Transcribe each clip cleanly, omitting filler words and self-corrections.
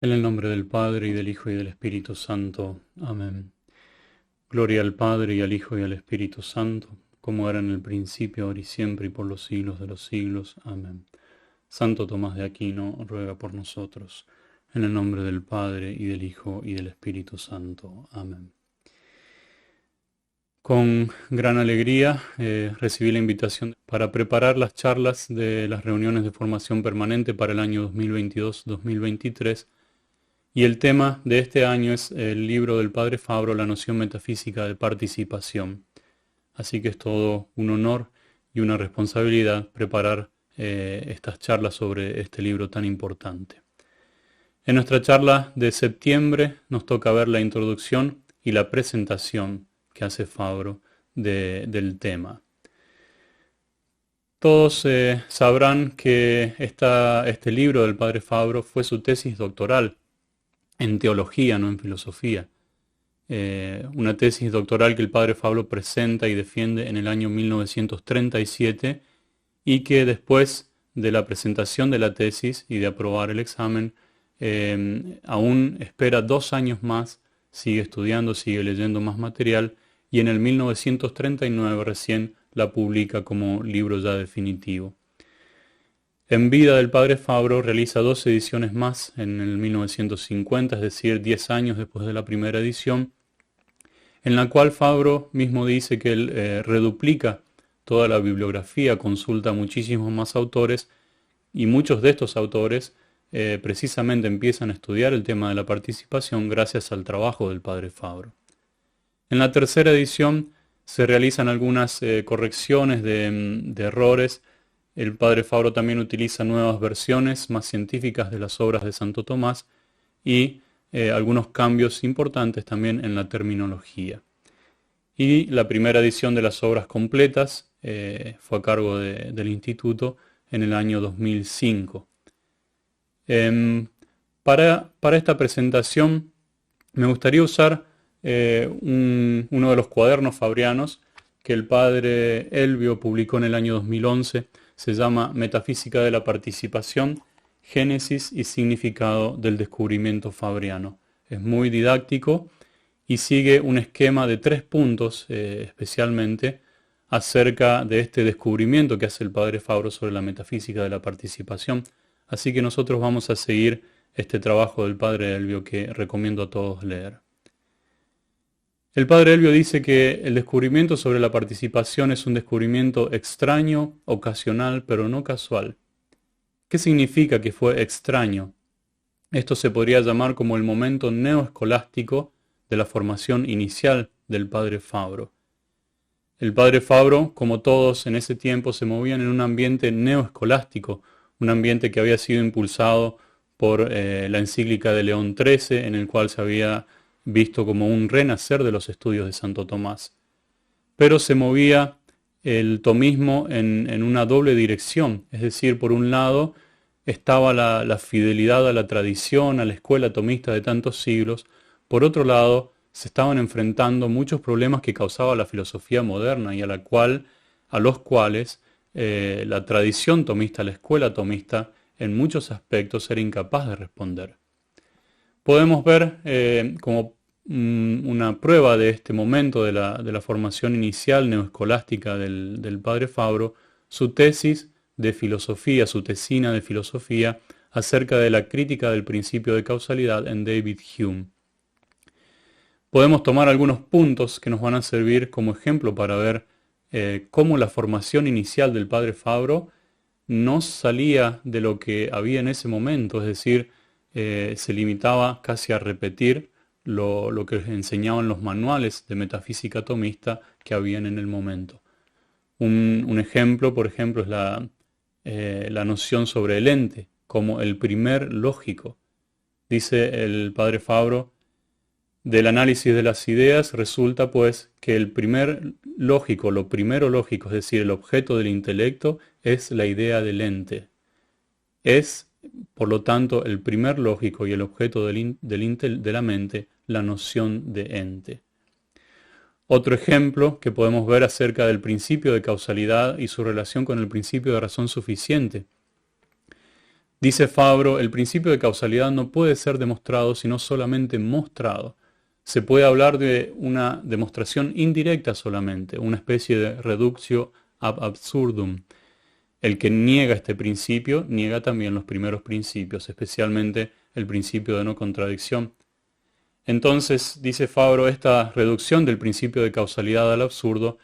En el nombre del Padre, y del Hijo, y del Espíritu Santo. Amén. Gloria al Padre, y al Hijo, y al Espíritu Santo, como era en el principio, ahora y siempre, y por los siglos de los siglos. Amén. Santo Tomás de Aquino, ruega por nosotros. En el nombre del Padre, y del Hijo, y del Espíritu Santo. Amén. Con gran alegría recibí la invitación para preparar las charlas de las reuniones de formación permanente para el año 2022-2023. Y el tema de este año es el libro del Padre Fabro, La noción metafísica de participación. Así que es todo un honor y una responsabilidad preparar estas charlas sobre este libro tan importante. En nuestra charla de septiembre nos toca ver la introducción y la presentación que hace Fabro del tema. Todos sabrán que este libro del Padre Fabro fue su tesis doctoral en teología, no en filosofía. Una tesis doctoral que el padre Fabro presenta y defiende en el año 1937 y que después de la presentación de la tesis y de aprobar el examen, aún espera 2 años más, sigue estudiando, sigue leyendo más material y en el 1939 recién la publica como libro ya definitivo. En vida del padre Fabro realiza 2 ediciones más en el 1950, es decir, 10 años después de la primera edición, en la cual Fabro mismo dice que él reduplica toda la bibliografía, consulta a muchísimos más autores y muchos de estos autores precisamente empiezan a estudiar el tema de la participación gracias al trabajo del padre Fabro. En la tercera edición se realizan algunas correcciones de errores. El padre Fabro también utiliza nuevas versiones más científicas de las obras de Santo Tomás y algunos cambios importantes también en la terminología. Y la primera edición de las obras completas fue a cargo del Instituto en el año 2005. Para esta presentación me gustaría usar uno de los cuadernos fabrianos que el padre Elvio publicó en el año 2011. Se llama Metafísica de la Participación, Génesis y Significado del Descubrimiento Fabriano. Es muy didáctico y sigue un esquema de 3 puntos especialmente acerca de este descubrimiento que hace el padre Fabro sobre la metafísica de la participación. Así que nosotros vamos a seguir este trabajo del padre Elvio que recomiendo a todos leer. El padre Elvio dice que el descubrimiento sobre la participación es un descubrimiento extraño, ocasional, pero no casual. ¿Qué significa que fue extraño? Esto se podría llamar como el momento neoescolástico de la formación inicial del padre Fabro. El padre Fabro, como todos en ese tiempo, se movían en un ambiente neoescolástico, un ambiente que había sido impulsado por la encíclica de León XIII, en el cual se había visto como un renacer de los estudios de Santo Tomás. Pero se movía el tomismo en una doble dirección, es decir, por un lado estaba la fidelidad a la tradición, a la escuela tomista de tantos siglos, por otro lado se estaban enfrentando muchos problemas que causaba la filosofía moderna y a los cuales la tradición tomista, la escuela tomista, en muchos aspectos era incapaz de responder. Podemos ver como una prueba de este momento de la formación inicial neoescolástica del padre Fabro, su tesis de filosofía, su tesina de filosofía acerca de la crítica del principio de causalidad en David Hume. Podemos tomar algunos puntos que nos van a servir como ejemplo para ver cómo la formación inicial del padre Fabro no salía de lo que había en ese momento, es decir, se limitaba casi a repetir lo que enseñaban los manuales de metafísica tomista que habían en el momento. Un ejemplo, por ejemplo, es la noción sobre el ente, como el primer lógico. Dice el padre Fabro, del análisis de las ideas resulta pues que el primer lógico, lo primero lógico, es decir, el objeto del intelecto, es la idea del ente. Es, por lo tanto, el primer lógico y el objeto de la mente, la noción de ente. Otro ejemplo que podemos ver acerca del principio de causalidad y su relación con el principio de razón suficiente. Dice Fabro, el principio de causalidad no puede ser demostrado sino solamente mostrado. Se puede hablar de una demostración indirecta solamente, una especie de reductio ab absurdum. El que niega este principio niega también los primeros principios, especialmente el principio de no contradicción. Entonces, dice Fabro, esta reducción del principio de causalidad al absurdo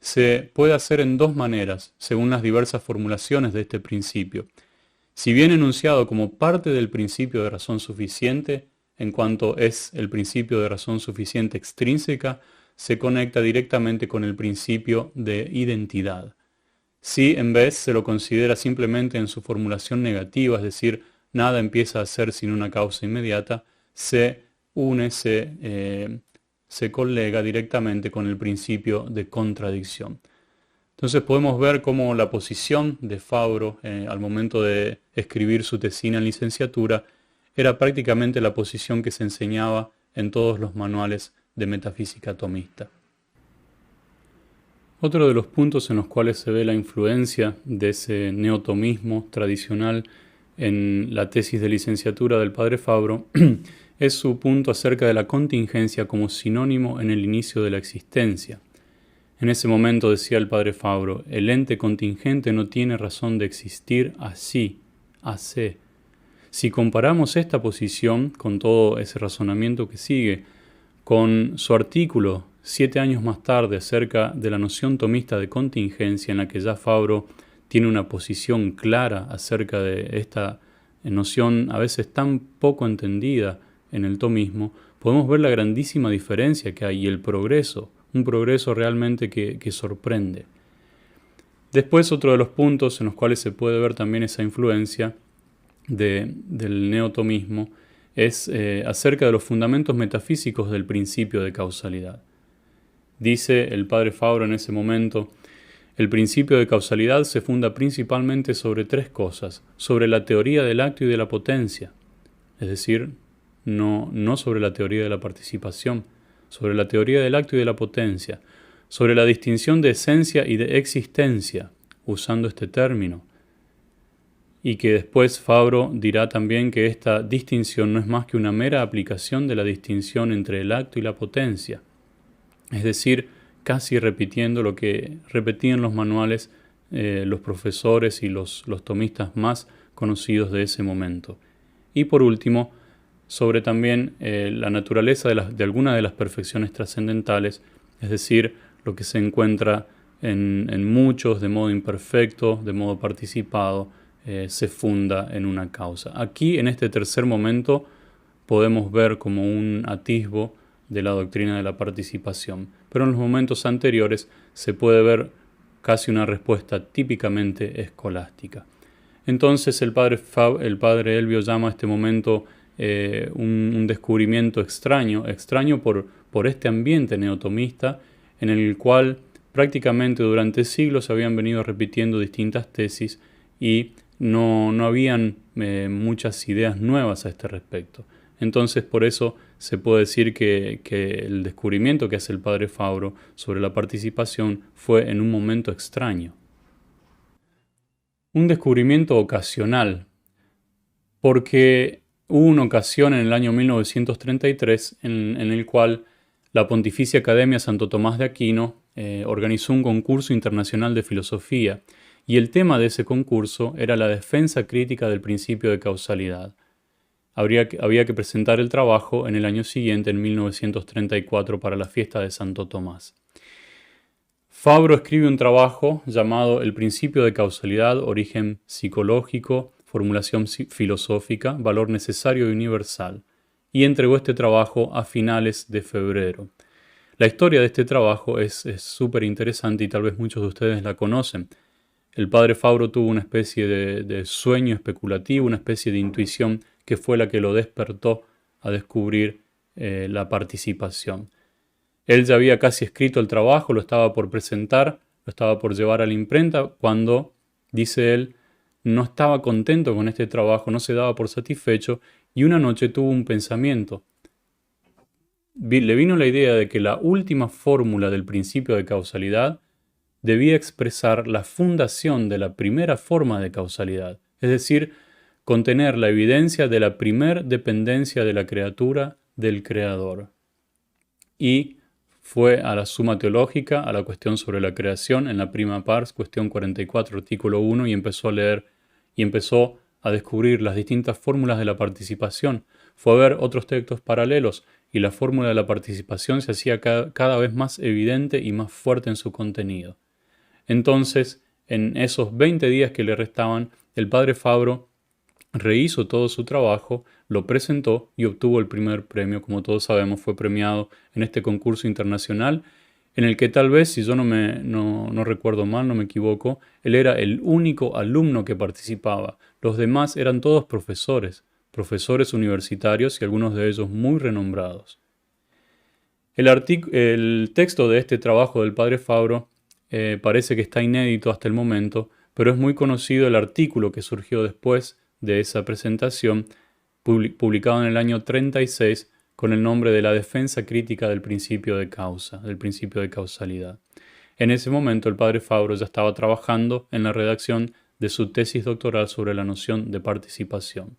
se puede hacer en dos maneras, según las diversas formulaciones de este principio. Si bien enunciado como parte del principio de razón suficiente, en cuanto es el principio de razón suficiente extrínseca, se conecta directamente con el principio de identidad. Si en vez se lo considera simplemente en su formulación negativa, es decir, nada empieza a ser sin una causa inmediata, se une, se colega directamente con el principio de contradicción. Entonces podemos ver cómo la posición de Fabro al momento de escribir su tesina en licenciatura era prácticamente la posición que se enseñaba en todos los manuales de metafísica tomista. Otro de los puntos en los cuales se ve la influencia de ese neotomismo tradicional en la tesis de licenciatura del padre Fabro es su punto acerca de la contingencia como sinónimo en el inicio de la existencia. En ese momento decía el padre Fabro, el ente contingente no tiene razón de existir así, así. Si comparamos esta posición con todo ese razonamiento que sigue, con su artículo 7 años más tarde acerca de la noción tomista de contingencia, en la que ya Fabro tiene una posición clara acerca de esta noción a veces tan poco entendida en el tomismo, podemos ver la grandísima diferencia que hay y el progreso, un progreso realmente que sorprende. Después, otro de los puntos en los cuales se puede ver también esa influencia del neotomismo es acerca de los fundamentos metafísicos del principio de causalidad. Dice el padre Fabro en ese momento, el principio de causalidad se funda principalmente sobre tres cosas, sobre la teoría del acto y de la potencia, es decir, no sobre la teoría de la participación, sobre la teoría del acto y de la potencia, sobre la distinción de esencia y de existencia, usando este término, y que después Fabro dirá también que esta distinción no es más que una mera aplicación de la distinción entre el acto y la potencia, es decir, casi repitiendo lo que repetían los manuales los profesores y los tomistas más conocidos de ese momento. Y por último, sobre también la naturaleza de algunas de las perfecciones trascendentales, es decir, lo que se encuentra en muchos de modo imperfecto, de modo participado, se funda en una causa. Aquí, en este tercer momento, podemos ver como un atisbo de la doctrina de la participación, pero en los momentos anteriores se puede ver casi una respuesta típicamente escolástica. Entonces el padre Elvio llama a este momento un descubrimiento extraño por este ambiente neotomista en el cual prácticamente durante siglos se habían venido repitiendo distintas tesis y no habían muchas ideas nuevas a este respecto. Entonces por eso se puede decir que el descubrimiento que hace el padre Fabro sobre la participación fue en un momento extraño. Un descubrimiento ocasional, porque hubo una ocasión en el año 1933 en el cual la Pontificia Academia Santo Tomás de Aquino organizó un concurso internacional de filosofía y el tema de ese concurso era la defensa crítica del principio de causalidad. Había que presentar el trabajo en el año siguiente, en 1934, para la fiesta de Santo Tomás. Fabro escribe un trabajo llamado El principio de causalidad, origen psicológico, formulación filosófica, valor necesario y universal, y entregó este trabajo a finales de febrero. La historia de este trabajo es súper interesante y tal vez muchos de ustedes la conocen. El padre Fabro tuvo una especie de sueño especulativo, una especie de intuición que fue la que lo despertó a descubrir la participación. Él ya había casi escrito el trabajo, lo estaba por presentar, lo estaba por llevar a la imprenta, cuando, dice él, no estaba contento con este trabajo, no se daba por satisfecho, y una noche tuvo un pensamiento. Le vino la idea de que la última fórmula del principio de causalidad debía expresar la fundación de la primera forma de causalidad, es decir, contener la evidencia de la primer dependencia de la criatura del Creador. Y fue a la Suma Teológica, a la cuestión sobre la creación, en la prima pars, cuestión 44, artículo 1, y empezó a leer y empezó a descubrir las distintas fórmulas de la participación. Fue a ver otros textos paralelos y la fórmula de la participación se hacía cada vez más evidente y más fuerte en su contenido. Entonces, en esos 20 días que le restaban, el padre Fabro rehizo todo su trabajo, lo presentó y obtuvo el primer premio. Como todos sabemos, fue premiado en este concurso internacional en el que tal vez, si yo no recuerdo mal, no me equivoco, él era el único alumno que participaba. Los demás eran todos profesores universitarios y algunos de ellos muy renombrados. El texto de este trabajo del padre Fabro parece que está inédito hasta el momento, pero es muy conocido el artículo que surgió después de esa presentación, publicado en el año 36, con el nombre de La defensa crítica del principio de causa, del principio de causalidad. En ese momento el padre Fabro ya estaba trabajando en la redacción de su tesis doctoral sobre la noción de participación.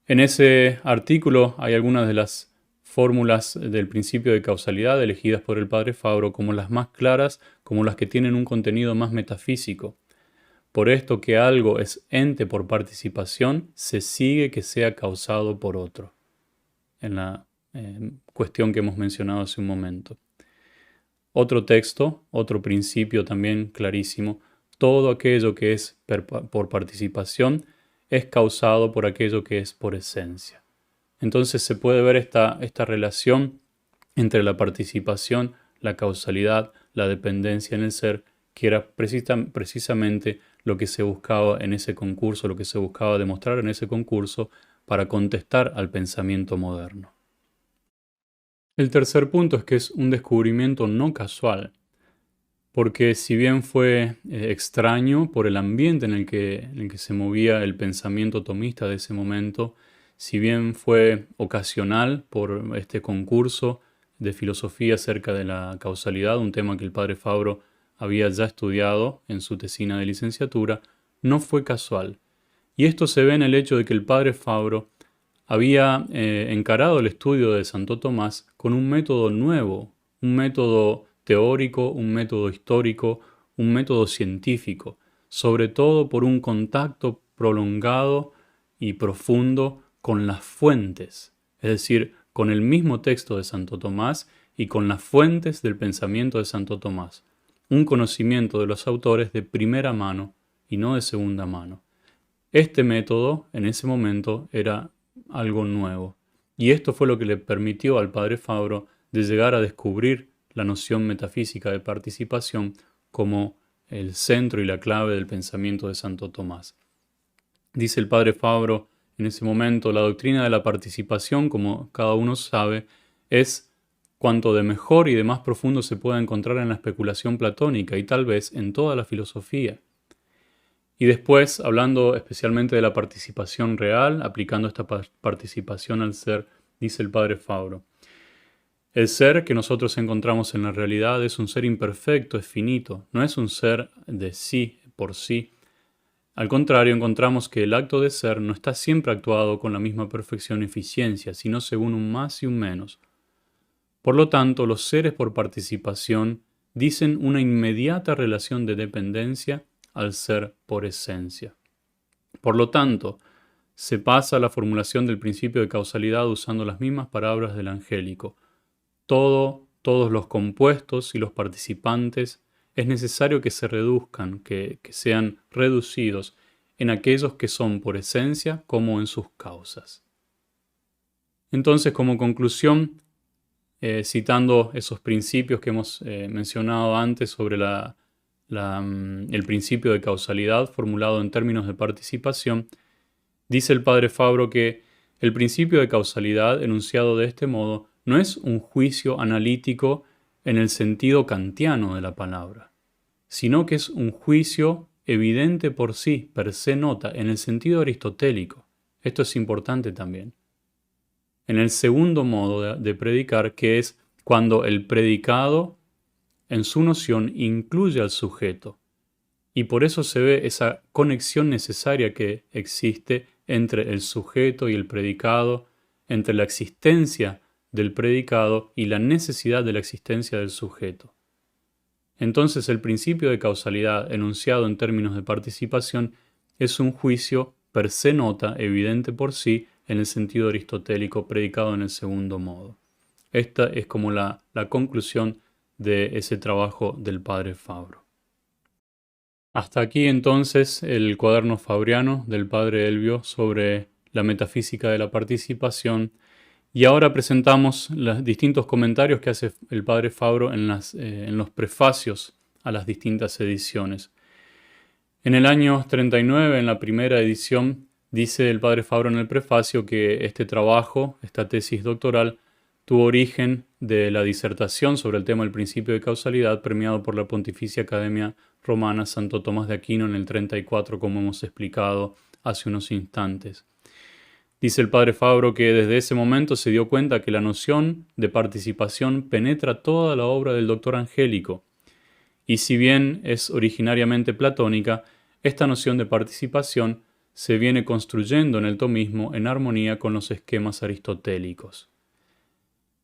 En ese artículo hay algunas de las fórmulas del principio de causalidad elegidas por el padre Fabro como las más claras, como las que tienen un contenido más metafísico. Por esto que algo es ente por participación, se sigue que sea causado por otro. En la cuestión que hemos mencionado hace un momento. Otro texto, otro principio también clarísimo, todo aquello que es por participación es causado por aquello que es por esencia. Entonces se puede ver esta relación entre la participación, la causalidad, la dependencia en el ser, que era precisamente lo que se buscaba en ese concurso, lo que se buscaba demostrar en ese concurso para contestar al pensamiento moderno. El tercer punto es que es un descubrimiento no casual, porque si bien fue extraño por el ambiente en el que se movía el pensamiento tomista de ese momento, si bien fue ocasional por este concurso de filosofía acerca de la causalidad, un tema que el padre Fabro había ya estudiado en su tesina de licenciatura, no fue casual. Y esto se ve en el hecho de que el padre Fabro había encarado el estudio de Santo Tomás con un método nuevo, un método teórico, un método histórico, un método científico, sobre todo por un contacto prolongado y profundo con las fuentes, es decir, con el mismo texto de Santo Tomás y con las fuentes del pensamiento de Santo Tomás, un conocimiento de los autores de primera mano y no de segunda mano. Este método, en ese momento, era algo nuevo. Y esto fue lo que le permitió al padre Fabro de llegar a descubrir la noción metafísica de participación como el centro y la clave del pensamiento de Santo Tomás. Dice el padre Fabro en ese momento, la doctrina de la participación, como cada uno sabe, es cuanto de mejor y de más profundo se pueda encontrar en la especulación platónica y tal vez en toda la filosofía. Y después, hablando especialmente de la participación real, aplicando esta participación al ser, dice el padre Fabro. El ser que nosotros encontramos en la realidad es un ser imperfecto, es finito, no es un ser de sí, por sí. Al contrario, encontramos que el acto de ser no está siempre actuado con la misma perfección y eficiencia, sino según un más y un menos. Por lo tanto, los seres por participación dicen una inmediata relación de dependencia al ser por esencia. Por lo tanto, se pasa a la formulación del principio de causalidad usando las mismas palabras del angélico. Todos los compuestos y los participantes es necesario que se reduzcan, que sean reducidos en aquellos que son por esencia como en sus causas. Entonces, como conclusión, citando esos principios que hemos mencionado antes sobre el principio de causalidad formulado en términos de participación, dice el padre Fabro que el principio de causalidad, enunciado de este modo, no es un juicio analítico en el sentido kantiano de la palabra, sino que es un juicio evidente por sí, per se nota, en el sentido aristotélico. Esto es importante también. En el segundo modo de predicar, que es cuando el predicado en su noción incluye al sujeto Y por eso se ve esa conexión necesaria que existe entre el sujeto y el predicado, entre la existencia del predicado y la necesidad de la existencia del sujeto. Entonces el principio de causalidad enunciado en términos de participación es un juicio per se nota, evidente por sí, en el sentido aristotélico predicado en el segundo modo. Esta es como la conclusión de ese trabajo del padre Fabro. Hasta aquí entonces el cuaderno fabriano del padre Elvio sobre la metafísica de la participación. Y ahora presentamos los distintos comentarios que hace el padre Fabro en los prefacios a las distintas ediciones. En el año 39, en la primera edición, dice el padre Fabro en el prefacio que este trabajo, esta tesis doctoral, tuvo origen de la disertación sobre el tema del principio de causalidad premiado por la Pontificia Academia Romana Santo Tomás de Aquino en el 34, como hemos explicado hace unos instantes. Dice el padre Fabro que desde ese momento se dio cuenta que la noción de participación penetra toda la obra del doctor Angélico, y si bien es originariamente platónica, esta noción de participación se viene construyendo en el tomismo en armonía con los esquemas aristotélicos.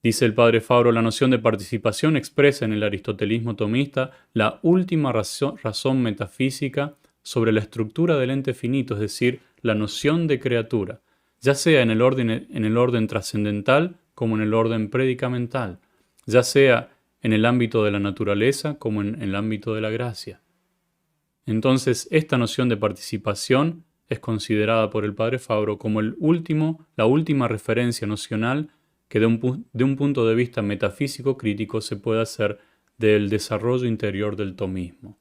Dice el padre Fabro, la noción de participación expresa en el aristotelismo tomista la última razón metafísica sobre la estructura del ente finito, es decir, la noción de criatura, ya sea en el orden trascendental como en el orden predicamental, ya sea en el ámbito de la naturaleza como en el ámbito de la gracia. Entonces, esta noción de participación es considerada por el padre Fabro como la última referencia nocional que de un punto de vista metafísico crítico se puede hacer del desarrollo interior del tomismo.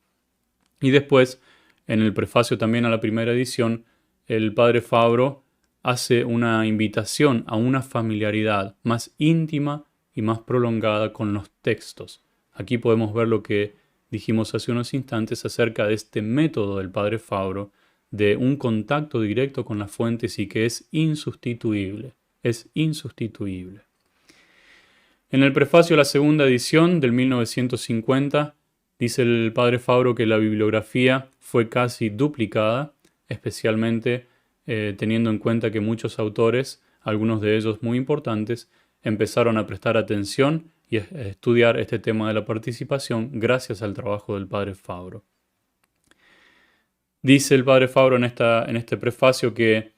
Y después, en el prefacio también a la primera edición, el padre Fabro hace una invitación a una familiaridad más íntima y más prolongada con los textos. Aquí podemos ver lo que dijimos hace unos instantes acerca de este método del padre Fabro de un contacto directo con las fuentes y que es insustituible. Es insustituible. En el prefacio a la segunda edición del 1950 dice el padre Fabro que la bibliografía fue casi duplicada, especialmente teniendo en cuenta que muchos autores, algunos de ellos muy importantes, empezaron a prestar atención y a estudiar este tema de la participación gracias al trabajo del padre Fabro. Dice el padre Fabro en este prefacio que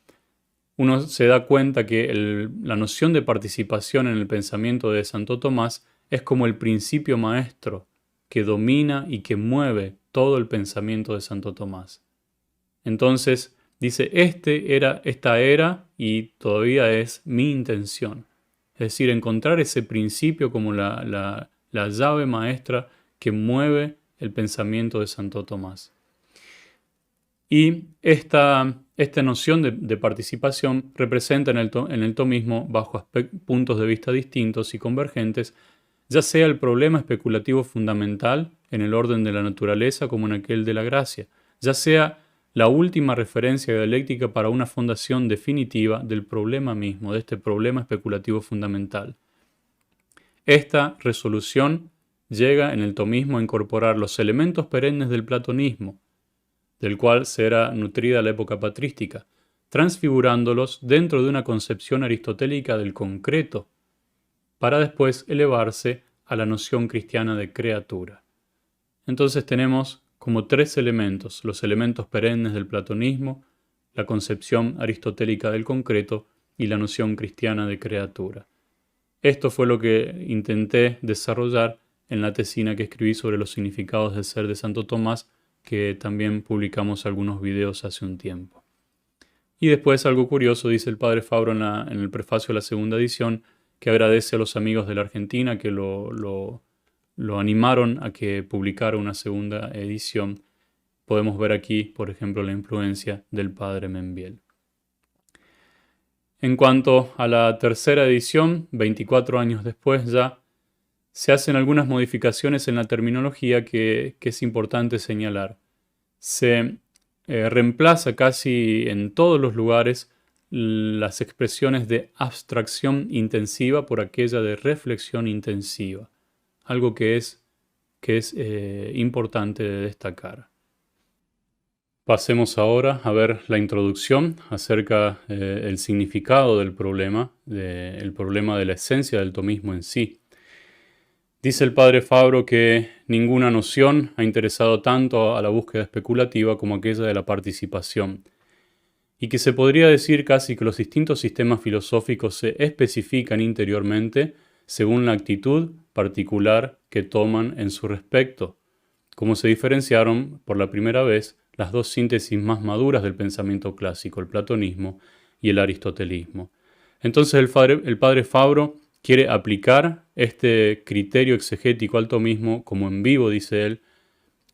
uno se da cuenta que la noción de participación en el pensamiento de Santo Tomás es como el principio maestro que domina y que mueve todo el pensamiento de Santo Tomás. Entonces, dice, esta era y todavía es mi intención. Es decir, encontrar ese principio como la llave maestra que mueve el pensamiento de Santo Tomás. Y esta noción de participación representa en el tomismo, bajo puntos de vista distintos y convergentes, ya sea el problema especulativo fundamental en el orden de la naturaleza como en aquel de la gracia, ya sea la última referencia dialéctica para una fundación definitiva del problema mismo, de este problema especulativo fundamental. Esta resolución llega en el tomismo a incorporar los elementos perennes del platonismo, del cual será nutrida la época patrística, transfigurándolos dentro de una concepción aristotélica del concreto, para después elevarse a la noción cristiana de criatura. Entonces tenemos como tres elementos, los elementos perennes del platonismo, la concepción aristotélica del concreto y la noción cristiana de criatura. Esto fue lo que intenté desarrollar en la tesina que escribí sobre los significados del ser de Santo Tomás, que también publicamos algunos videos hace un tiempo. Y después algo curioso, dice el padre Fabro en el prefacio de la segunda edición, que agradece a los amigos de la Argentina que lo animaron a que publicara una segunda edición. Podemos ver aquí, por ejemplo, la influencia del padre Membiel. En cuanto a la tercera edición, 24 años después ya, se hacen algunas modificaciones en la terminología que es importante señalar. Se reemplaza casi en todos los lugares las expresiones de abstracción intensiva por aquella de reflexión intensiva. Algo que es importante de destacar. Pasemos ahora a ver la introducción acerca del significado del problema, el problema de la esencia del tomismo en sí. Dice el padre Fabro que ninguna noción ha interesado tanto a la búsqueda especulativa como aquella de la participación, y que se podría decir casi que los distintos sistemas filosóficos se especifican interiormente según la actitud particular que toman en su respecto, como se diferenciaron por la primera vez las dos síntesis más maduras del pensamiento clásico, el platonismo y el aristotelismo. Entonces el padre Fabro quiere aplicar este criterio exegético al tomismo como en vivo, dice él,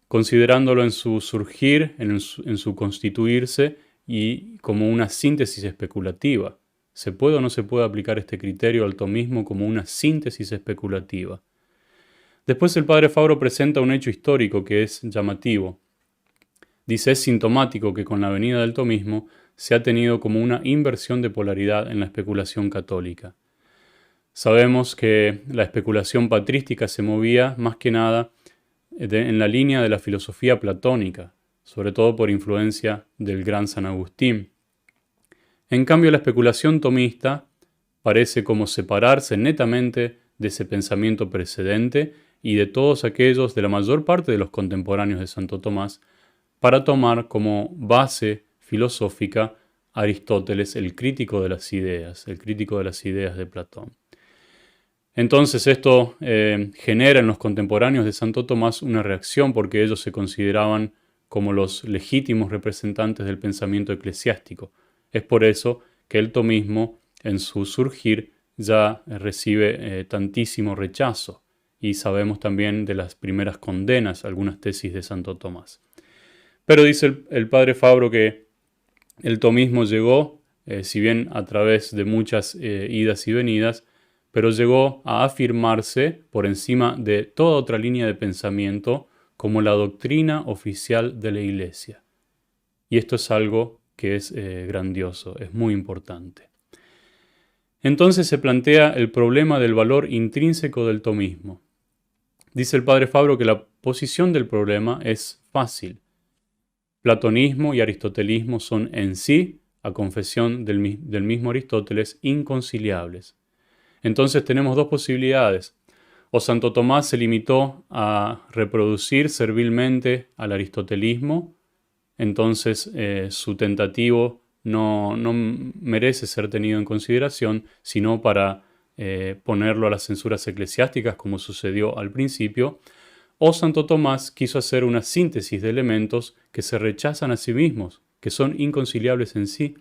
considerándolo en su surgir, en su constituirse y como una síntesis especulativa. ¿Se puede o no se puede aplicar este criterio al tomismo como una síntesis especulativa? Después el padre Fabro presenta un hecho histórico que es llamativo. Dice, es sintomático que con la venida del tomismo se ha tenido como una inversión de polaridad en la especulación católica. Sabemos que la especulación patrística se movía más que nada en la línea de la filosofía platónica, sobre todo por influencia del gran San Agustín. En cambio, la especulación tomista parece como separarse netamente de ese pensamiento precedente y de todos aquellos de la mayor parte de los contemporáneos de Santo Tomás, para tomar como base filosófica a Aristóteles, el crítico de las ideas de Platón. Entonces esto genera en los contemporáneos de Santo Tomás una reacción porque ellos se consideraban como los legítimos representantes del pensamiento eclesiástico. Es por eso que el tomismo en su surgir ya recibe tantísimo rechazo y sabemos también de las primeras condenas, algunas tesis de Santo Tomás. Pero dice el padre Fabro que el tomismo llegó, si bien a través de muchas idas y venidas, pero llegó a afirmarse por encima de toda otra línea de pensamiento como la doctrina oficial de la Iglesia. Y esto es algo que es grandioso, es muy importante. Entonces se plantea el problema del valor intrínseco del tomismo. Dice el padre Fabro que la posición del problema es fácil. Platonismo y aristotelismo son en sí, a confesión del mismo Aristóteles, inconciliables. Entonces tenemos dos posibilidades. O Santo Tomás se limitó a reproducir servilmente al aristotelismo, entonces su tentativo no merece ser tenido en consideración, sino para ponerlo a las censuras eclesiásticas, como sucedió al principio. O Santo Tomás quiso hacer una síntesis de elementos que se rechazan a sí mismos, que son inconciliables en sí.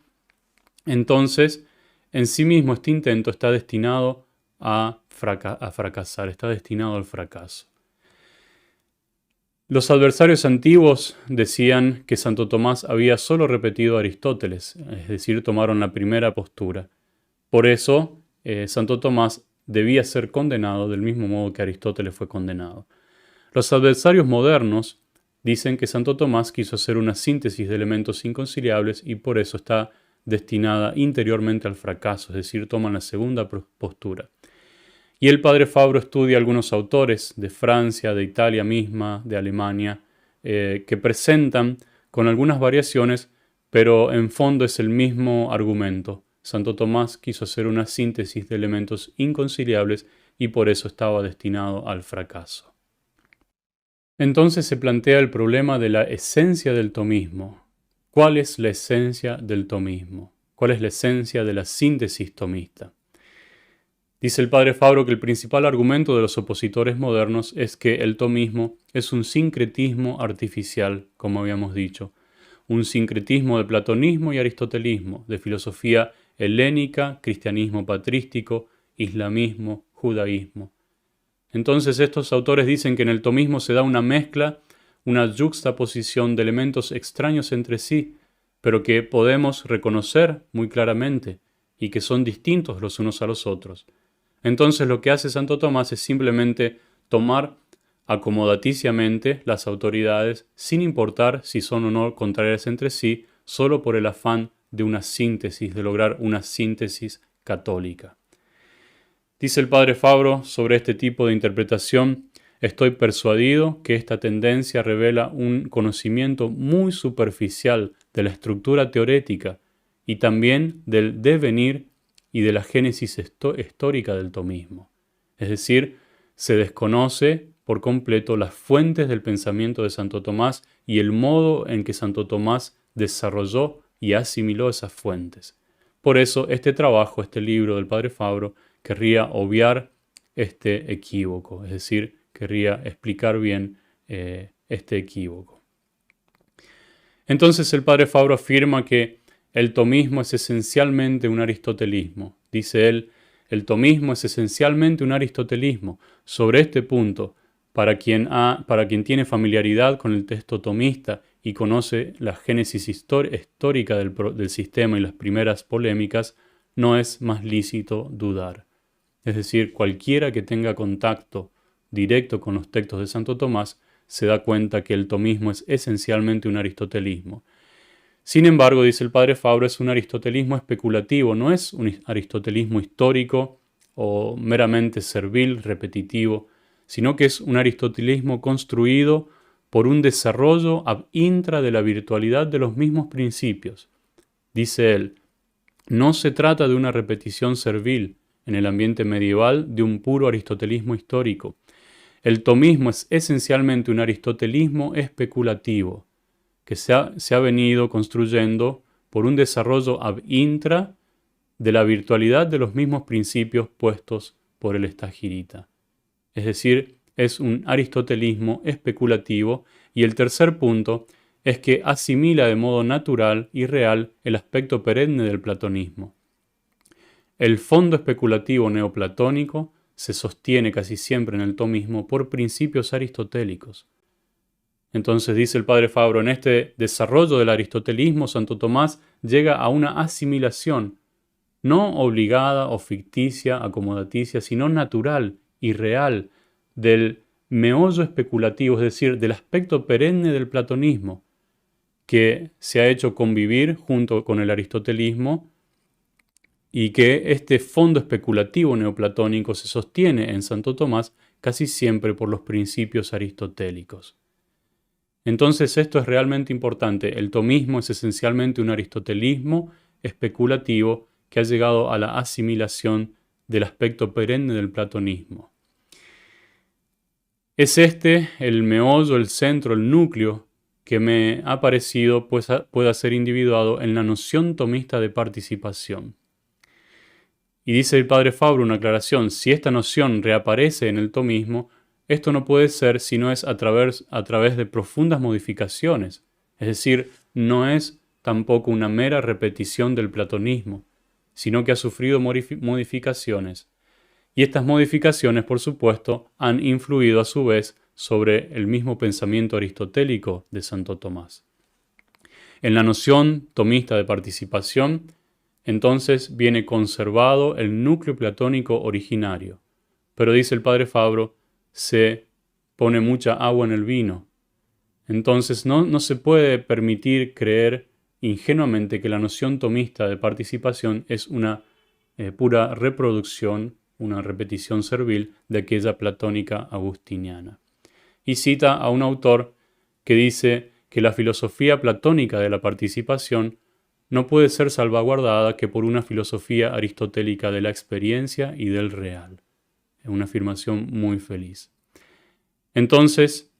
Entonces, en sí mismo este intento está destinado a fracasar, está destinado al fracaso. Los adversarios antiguos decían que Santo Tomás había solo repetido a Aristóteles, es decir, tomaron la primera postura. Por eso, Santo Tomás debía ser condenado del mismo modo que Aristóteles fue condenado. Los adversarios modernos dicen que Santo Tomás quiso hacer una síntesis de elementos inconciliables y por eso está destinada interiormente al fracaso, es decir, toman la segunda postura. Y el padre Fabro estudia algunos autores de Francia, de Italia misma, de Alemania, que presentan con algunas variaciones, pero en fondo es el mismo argumento. Santo Tomás quiso hacer una síntesis de elementos inconciliables y por eso estaba destinado al fracaso. Entonces se plantea el problema de la esencia del tomismo. ¿Cuál es la esencia del tomismo? ¿Cuál es la esencia de la síntesis tomista? Dice el padre Fabro que el principal argumento de los opositores modernos es que el tomismo es un sincretismo artificial, como habíamos dicho, un sincretismo de platonismo y aristotelismo, de filosofía helénica, cristianismo patrístico, islamismo, judaísmo. Entonces estos autores dicen que en el tomismo se da una mezcla, una yuxtaposición de elementos extraños entre sí, pero que podemos reconocer muy claramente y que son distintos los unos a los otros. Entonces lo que hace Santo Tomás es simplemente tomar acomodaticiamente las autoridades sin importar si son o no contrarias entre sí, solo por el afán de una síntesis, de lograr una síntesis católica. Dice el padre Fabro sobre este tipo de interpretación, Estoy persuadido que esta tendencia revela un conocimiento muy superficial de la estructura teorética y también del devenir y de la génesis histórica del tomismo. Es decir, se desconoce por completo las fuentes del pensamiento de Santo Tomás y el modo en que Santo Tomás desarrolló y asimiló esas fuentes. Por eso este trabajo, este libro del Padre Fabro, querría obviar este equívoco, es decir, querría explicar bien este equívoco. Entonces el Padre Fabro afirma que el tomismo es esencialmente un aristotelismo. Dice él, el tomismo es esencialmente un aristotelismo. Sobre este punto, para quien tiene familiaridad con el texto tomista y conoce la génesis histórica del sistema y las primeras polémicas, no es más lícito dudar. Es decir, cualquiera que tenga contacto directo con los textos de Santo Tomás se da cuenta que el tomismo es esencialmente un aristotelismo. Sin embargo, dice el Padre Fabro, es un aristotelismo especulativo, no es un aristotelismo histórico o meramente servil, repetitivo, sino que es un aristotelismo construido por un desarrollo ab intra de la virtualidad de los mismos principios. Dice él, no se trata de una repetición servil en el ambiente medieval de un puro aristotelismo histórico. El tomismo es esencialmente un aristotelismo especulativo, que se ha venido construyendo por un desarrollo ab intra de la virtualidad de los mismos principios puestos por el estagirita. Es decir, es un aristotelismo especulativo, y el tercer punto es que asimila de modo natural y real el aspecto perenne del platonismo. El fondo especulativo neoplatónico se sostiene casi siempre en el tomismo por principios aristotélicos. Entonces dice el Padre Fabro, en este desarrollo del aristotelismo, Santo Tomás llega a una asimilación, no obligada o ficticia, acomodaticia, sino natural y real, del meollo especulativo, es decir, del aspecto perenne del platonismo, que se ha hecho convivir junto con el aristotelismo, y que este fondo especulativo neoplatónico se sostiene en Santo Tomás casi siempre por los principios aristotélicos. Entonces esto es realmente importante. El tomismo es esencialmente un aristotelismo especulativo que ha llegado a la asimilación del aspecto perenne del platonismo. Es este el meollo, el centro, el núcleo que me ha parecido pueda ser individuado en la noción tomista de participación. Y dice el Padre Fabro una aclaración, si esta noción reaparece en el tomismo, esto no puede ser si no es a través de profundas modificaciones, es decir, no es tampoco una mera repetición del platonismo, sino que ha sufrido modificaciones. Y estas modificaciones, por supuesto, han influido a su vez sobre el mismo pensamiento aristotélico de Santo Tomás. En la noción tomista de participación, entonces viene conservado el núcleo platónico originario. Pero dice el Padre Fabro, se pone mucha agua en el vino. Entonces no se puede permitir creer ingenuamente que la noción tomista de participación es una pura reproducción, una repetición servil de aquella platónica agustiniana. Y cita a un autor que dice que la filosofía platónica de la participación no puede ser salvaguardada que por una filosofía aristotélica de la experiencia y del real. Es una afirmación muy feliz. Entonces,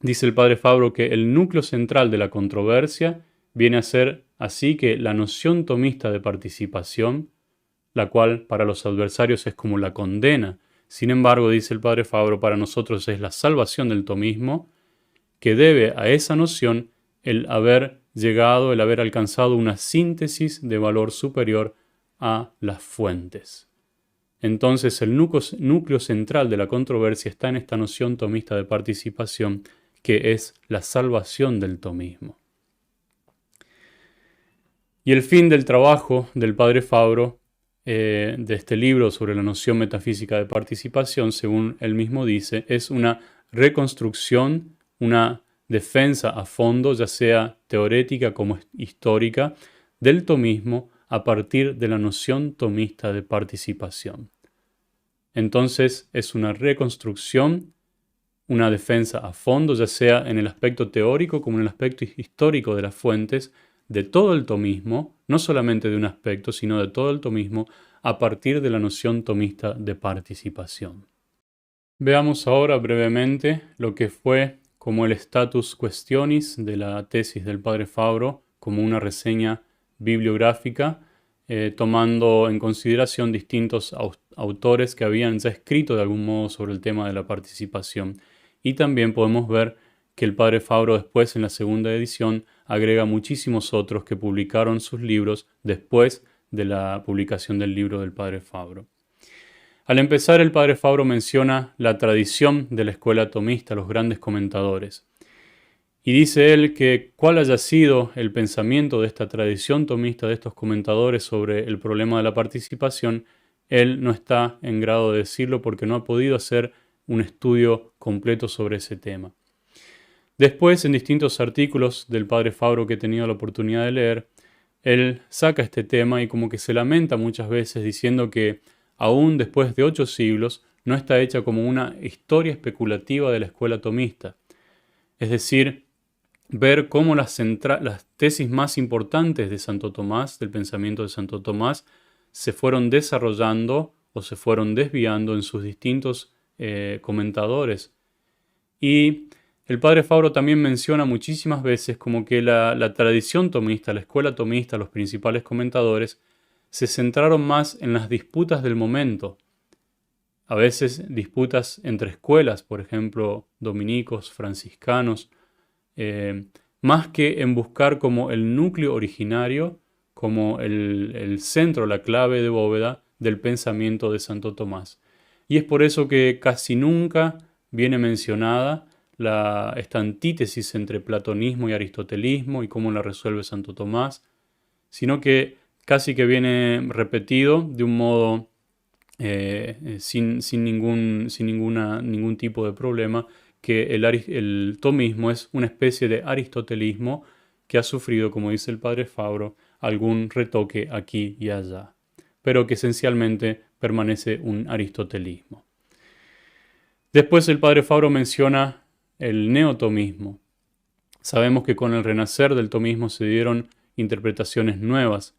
dice el Padre Fabro que el núcleo central de la controversia viene a ser así que la noción tomista de participación, la cual para los adversarios es como la condena, sin embargo, dice el Padre Fabro, para nosotros es la salvación del tomismo, que debe a esa noción el haber llegado, el haber alcanzado una síntesis de valor superior a las fuentes. Entonces el núcleo central de la controversia está en esta noción tomista de participación, que es la salvación del tomismo. Y el fin del trabajo del Padre Fabro, de este libro sobre la noción metafísica de participación, según él mismo dice, es una reconstrucción, una defensa a fondo, ya sea teorética como histórica, del tomismo a partir de la noción tomista de participación. Entonces es una reconstrucción una defensa a fondo, ya sea en el aspecto teórico como en el aspecto histórico de las fuentes, de todo el tomismo, no solamente de un aspecto, sino de todo el tomismo, a partir de la noción tomista de participación. Veamos ahora brevemente lo que fue como el status questionis de la tesis del padre Fabro, como una reseña bibliográfica, tomando en consideración distintos autores que habían ya escrito de algún modo sobre el tema de la participación. Y también podemos ver que el padre Fabro después, en la segunda edición, agrega muchísimos otros que publicaron sus libros después de la publicación del libro del padre Fabro. Al empezar, el padre Fabro menciona la tradición de la escuela tomista, los grandes comentadores. Y dice él que cuál haya sido el pensamiento de esta tradición tomista, de estos comentadores sobre el problema de la participación, él no está en grado de decirlo porque no ha podido hacer un estudio completo sobre ese tema. Después, en distintos artículos del padre Fabro que he tenido la oportunidad de leer, él saca este tema y como que se lamenta muchas veces diciendo que aún después de 8 siglos no está hecha como una historia especulativa de la escuela tomista. Es decir, ver cómo las tesis más importantes de Santo Tomás, del pensamiento de Santo Tomás, se fueron desarrollando o se fueron desviando en sus distintos comentadores. Y el padre Fabro también menciona muchísimas veces como que la tradición tomista, la escuela tomista, los principales comentadores, se centraron más en las disputas del momento. A veces disputas entre escuelas, por ejemplo, dominicos, franciscanos, más que en buscar como el núcleo originario, como el centro, la clave de bóveda del pensamiento de Santo Tomás. Y es por eso que casi nunca viene mencionada esta antítesis entre platonismo y aristotelismo y cómo la resuelve Santo Tomás, sino que casi que viene repetido de un modo sin ningún tipo de problema, que el tomismo es una especie de aristotelismo que ha sufrido, como dice el padre Fabro, algún retoque aquí y allá, pero que esencialmente permanece un aristotelismo. Después el padre Fabro menciona el neotomismo. Sabemos que con el renacer del tomismo se dieron interpretaciones nuevas,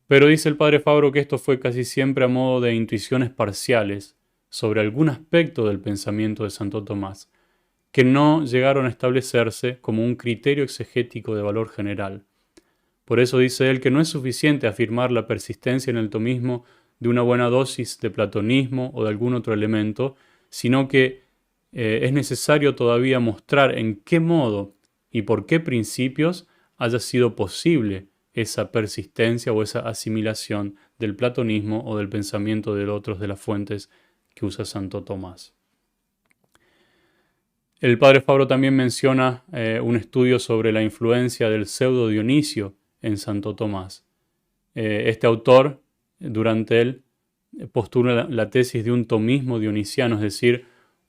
pero dice el padre Fabro que esto fue casi siempre a modo de intuiciones parciales sobre algún aspecto del pensamiento de Santo Tomás, que no llegaron a establecerse como un criterio exegético de valor general. Por eso dice él que no es suficiente afirmar la persistencia en el tomismo de una buena dosis de platonismo o de algún otro elemento, sino que es necesario todavía mostrar en qué modo y por qué principios haya sido posible esa persistencia o esa asimilación del platonismo o del pensamiento de otros de las fuentes que usa Santo Tomás. El padre Fabro también menciona un estudio sobre la influencia del pseudo Dionisio en Santo Tomás. Este autor, durante él, postula la tesis de un tomismo dionisiano, es decir,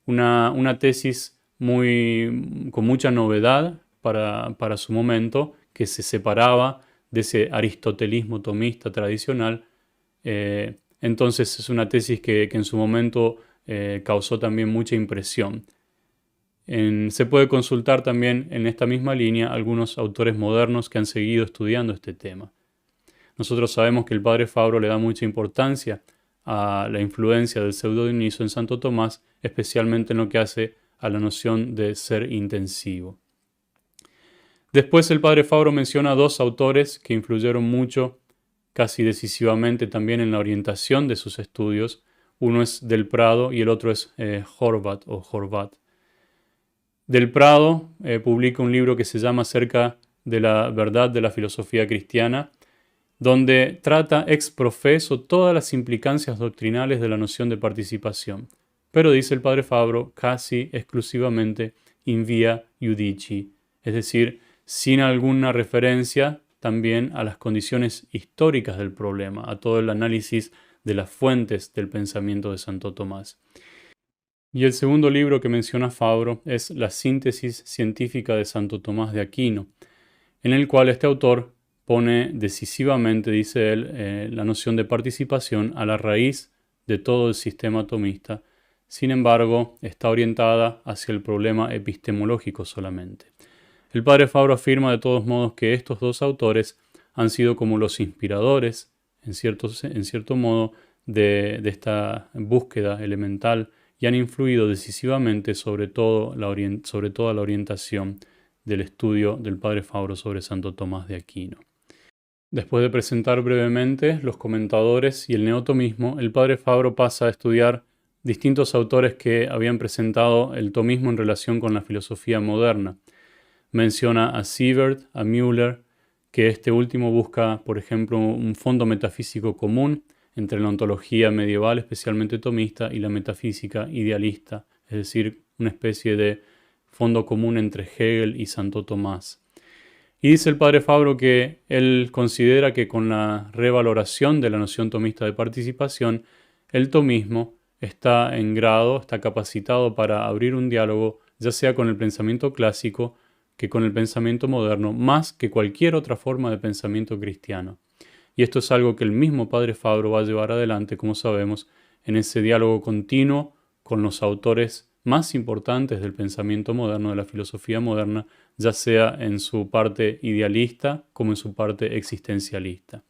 una tesis con mucha novedad para su momento, que se separaba de ese aristotelismo tomista tradicional. Entonces es una tesis que en su momento causó también mucha impresión. Se puede consultar también en esta misma línea algunos autores modernos que han seguido estudiando este tema. Nosotros sabemos que el padre Fabro le da mucha importancia a la influencia del pseudo Dionisio en Santo Tomás, especialmente en lo que hace a la noción de ser intensivo. Después el padre Fabro menciona 2 autores que influyeron mucho, casi decisivamente también en la orientación de sus estudios. Uno es Del Prado y el otro es Horvath o Horvath. Del Prado publica un libro que se llama Acerca de la verdad de la filosofía cristiana, donde trata ex profeso todas las implicancias doctrinales de la noción de participación. Pero dice el padre Fabro casi exclusivamente in via iudici, es decir, sin alguna referencia también a las condiciones históricas del problema, a todo el análisis de las fuentes del pensamiento de Santo Tomás. Y el segundo libro que menciona Fabro es La síntesis científica de Santo Tomás de Aquino, en el cual este autor pone decisivamente, dice él, la noción de participación a la raíz de todo el sistema tomista, sin embargo, está orientada hacia el problema epistemológico solamente. El padre Fabro afirma de todos modos que estos dos autores han sido como los inspiradores, en cierto modo, de esta búsqueda elemental y han influido decisivamente sobre toda la orientación del estudio del padre Fabro sobre Santo Tomás de Aquino. Después de presentar brevemente los comentadores y el neotomismo, el padre Fabro pasa a estudiar distintos autores que habían presentado el tomismo en relación con la filosofía moderna. Menciona a Siebert, a Müller, que este último busca, por ejemplo, un fondo metafísico común entre la ontología medieval, especialmente tomista, y la metafísica idealista, es decir, una especie de fondo común entre Hegel y Santo Tomás. Y dice el padre Fabro que él considera que con la revaloración de la noción tomista de participación, el tomismo está capacitado para abrir un diálogo, ya sea con el pensamiento clásico que con el pensamiento moderno, más que cualquier otra forma de pensamiento cristiano. Y esto es algo que el mismo padre Fabro va a llevar adelante, como sabemos, en ese diálogo continuo con los autores más importantes del pensamiento moderno, de la filosofía moderna, ya sea en su parte idealista como en su parte existencialista.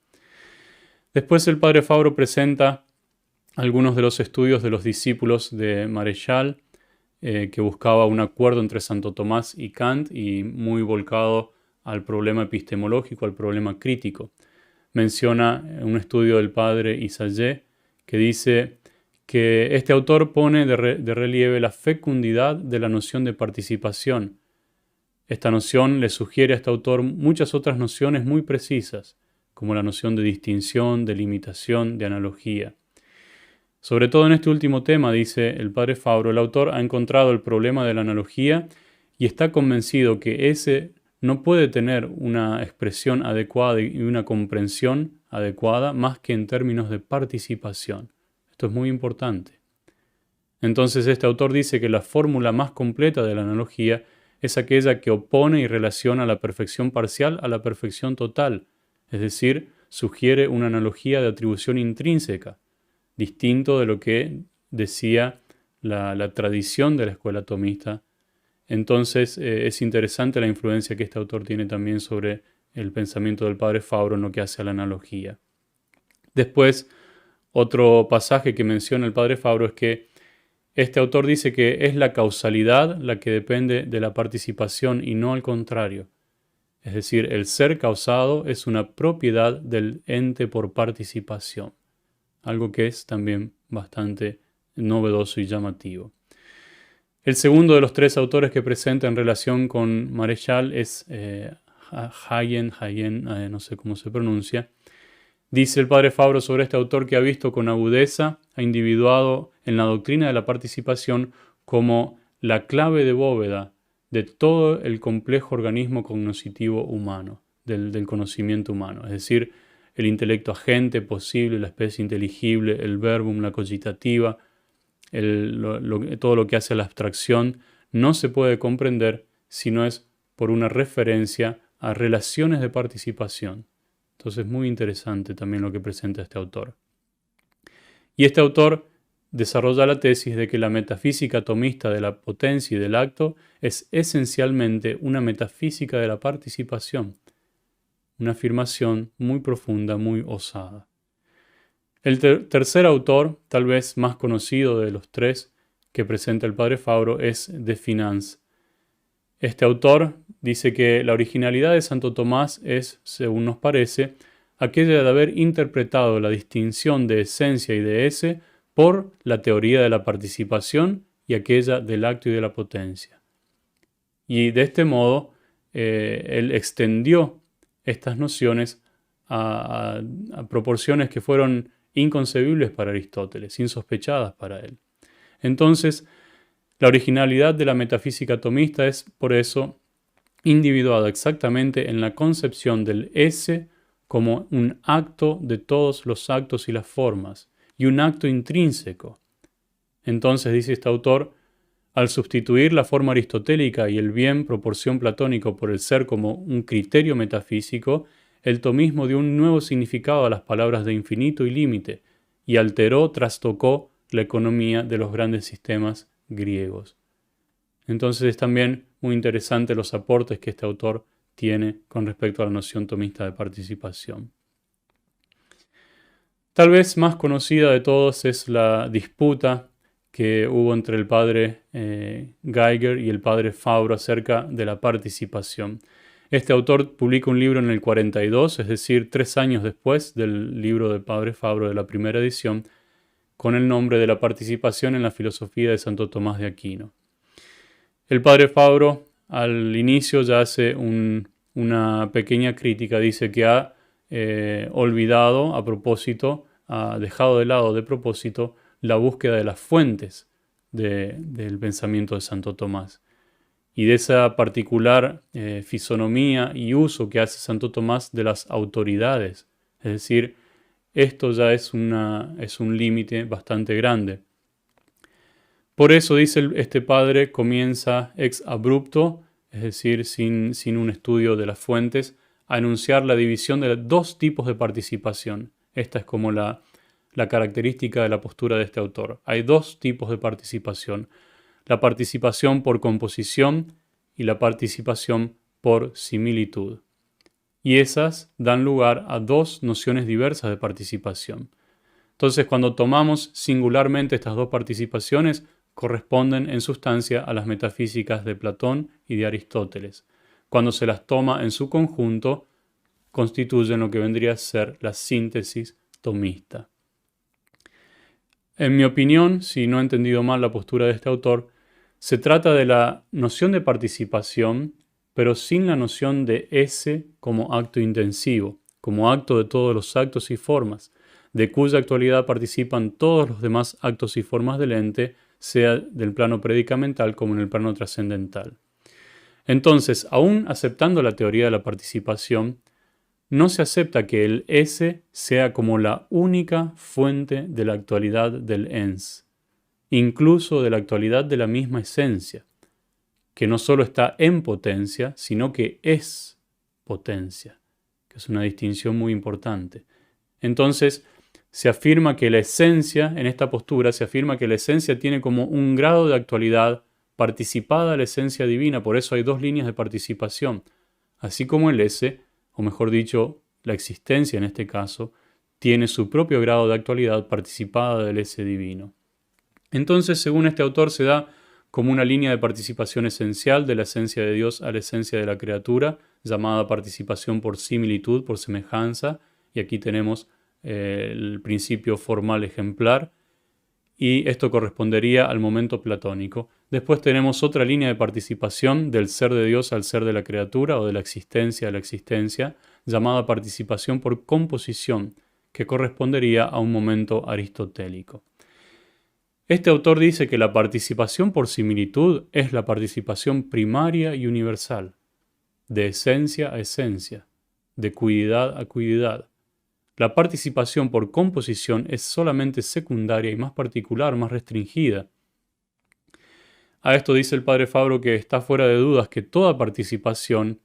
Después el padre Fabro presenta algunos de los estudios de los discípulos de Marechal, que buscaba un acuerdo entre Santo Tomás y Kant y muy volcado al problema epistemológico, al problema crítico. Menciona un estudio del padre Isayé que dice que este autor pone de relieve la fecundidad de la noción de participación. Esta noción le sugiere a este autor muchas otras nociones muy precisas, como la noción de distinción, de limitación, de analogía. Sobre todo en este último tema, dice el padre Fabro, el autor ha encontrado el problema de la analogía y está convencido que ese no puede tener una expresión adecuada y una comprensión adecuada más que en términos de participación. Esto es muy importante. Entonces este autor dice que la fórmula más completa de la analogía es aquella que opone y relaciona la perfección parcial a la perfección total, es decir, sugiere una analogía de atribución intrínseca, distinto de lo que decía la tradición de la escuela tomista. Entonces es interesante la influencia que este autor tiene también sobre el pensamiento del padre Fabro en lo que hace a la analogía. Después, otro pasaje que menciona el padre Fabro es que este autor dice que es la causalidad la que depende de la participación y no al contrario. Es decir, el ser causado es una propiedad del ente por participación, algo que es también bastante novedoso y llamativo. El segundo de los tres autores que presenta en relación con Marechal es Hayen, no sé cómo se pronuncia. Dice el padre Fabro sobre este autor que ha visto con agudeza, ha individuado en la doctrina de la participación como la clave de bóveda de todo el complejo organismo cognoscitivo humano, del conocimiento humano, es decir, el intelecto agente posible, la especie inteligible, el verbum, la cogitativa, todo lo que hace a la abstracción, no se puede comprender si no es por una referencia a relaciones de participación. Entonces es muy interesante también lo que presenta este autor. Y este autor desarrolla la tesis de que la metafísica tomista de la potencia y del acto es esencialmente una metafísica de la participación, una afirmación muy profunda, muy osada. El tercer autor, tal vez más conocido de los tres que presenta el padre Fabro, es de Finance. Este autor dice que la originalidad de Santo Tomás es, según nos parece, aquella de haber interpretado la distinción de esencia y de ese por la teoría de la participación y aquella del acto y de la potencia. Y de este modo, él extendió estas nociones a proporciones que fueron inconcebibles para Aristóteles, insospechadas para él. Entonces, la originalidad de la metafísica tomista es, por eso, individuada exactamente en la concepción del ese como un acto de todos los actos y las formas, y un acto intrínseco. Entonces, dice este autor, al sustituir la forma aristotélica y el bien proporción platónico por el ser como un criterio metafísico, el tomismo dio un nuevo significado a las palabras de infinito y límite, y alteró, trastocó la economía de los grandes sistemas griegos. Entonces es también muy interesante los aportes que este autor tiene con respecto a la noción tomista de participación. Tal vez más conocida de todos es la disputa que hubo entre el padre Geiger y el padre Fabro acerca de la participación. Este autor publica un libro en el 42, es decir, 3 años después del libro del padre Fabro de la primera edición, con el nombre de la participación en la filosofía de Santo Tomás de Aquino. El padre Fabro al inicio ya hace una pequeña crítica, dice que ha olvidado a propósito, ha dejado de lado de propósito la búsqueda de las fuentes del pensamiento de Santo Tomás y de esa particular fisonomía y uso que hace Santo Tomás de las autoridades. Es decir, esto ya es un límite bastante grande. Por eso, dice este padre, comienza ex abrupto, es decir, sin un estudio de las fuentes, a enunciar la división de 2 tipos de participación. Esta es como la característica de la postura de este autor. Hay 2 tipos de participación: la participación por composición y la participación por similitud. Y esas dan lugar a 2 nociones diversas de participación. Entonces, cuando tomamos singularmente estas 2 participaciones, corresponden en sustancia a las metafísicas de Platón y de Aristóteles. Cuando se las toma en su conjunto, constituyen lo que vendría a ser la síntesis tomista. En mi opinión, si no he entendido mal la postura de este autor, se trata de la noción de participación, pero sin la noción de ese como acto intensivo, como acto de todos los actos y formas, de cuya actualidad participan todos los demás actos y formas del ente, sea del plano predicamental como en el plano trascendental. Entonces, aún aceptando la teoría de la participación, no se acepta que el ese sea como la única fuente de la actualidad del ens, incluso de la actualidad de la misma esencia, que no solo está en potencia, sino que es potencia, que es una distinción muy importante. Entonces, se afirma que la esencia, en esta postura, se afirma que la esencia tiene como un grado de actualidad participada a la esencia divina, por eso hay 2 líneas de participación, así como el ese, o mejor dicho, la existencia en este caso, tiene su propio grado de actualidad participada del ese divino. Entonces, según este autor, se da como una línea de participación esencial de la esencia de Dios a la esencia de la criatura, llamada participación por similitud, por semejanza, y aquí tenemos el principio formal ejemplar, y esto correspondería al momento platónico. Después tenemos otra línea de participación del ser de Dios al ser de la criatura, o de la existencia a la existencia, llamada participación por composición, que correspondería a un momento aristotélico. Este autor dice que la participación por similitud es la participación primaria y universal, de esencia a esencia, de cuidad a cuidad. La participación por composición es solamente secundaria y más particular, más restringida. A esto dice el padre Fabro que está fuera de dudas que toda participación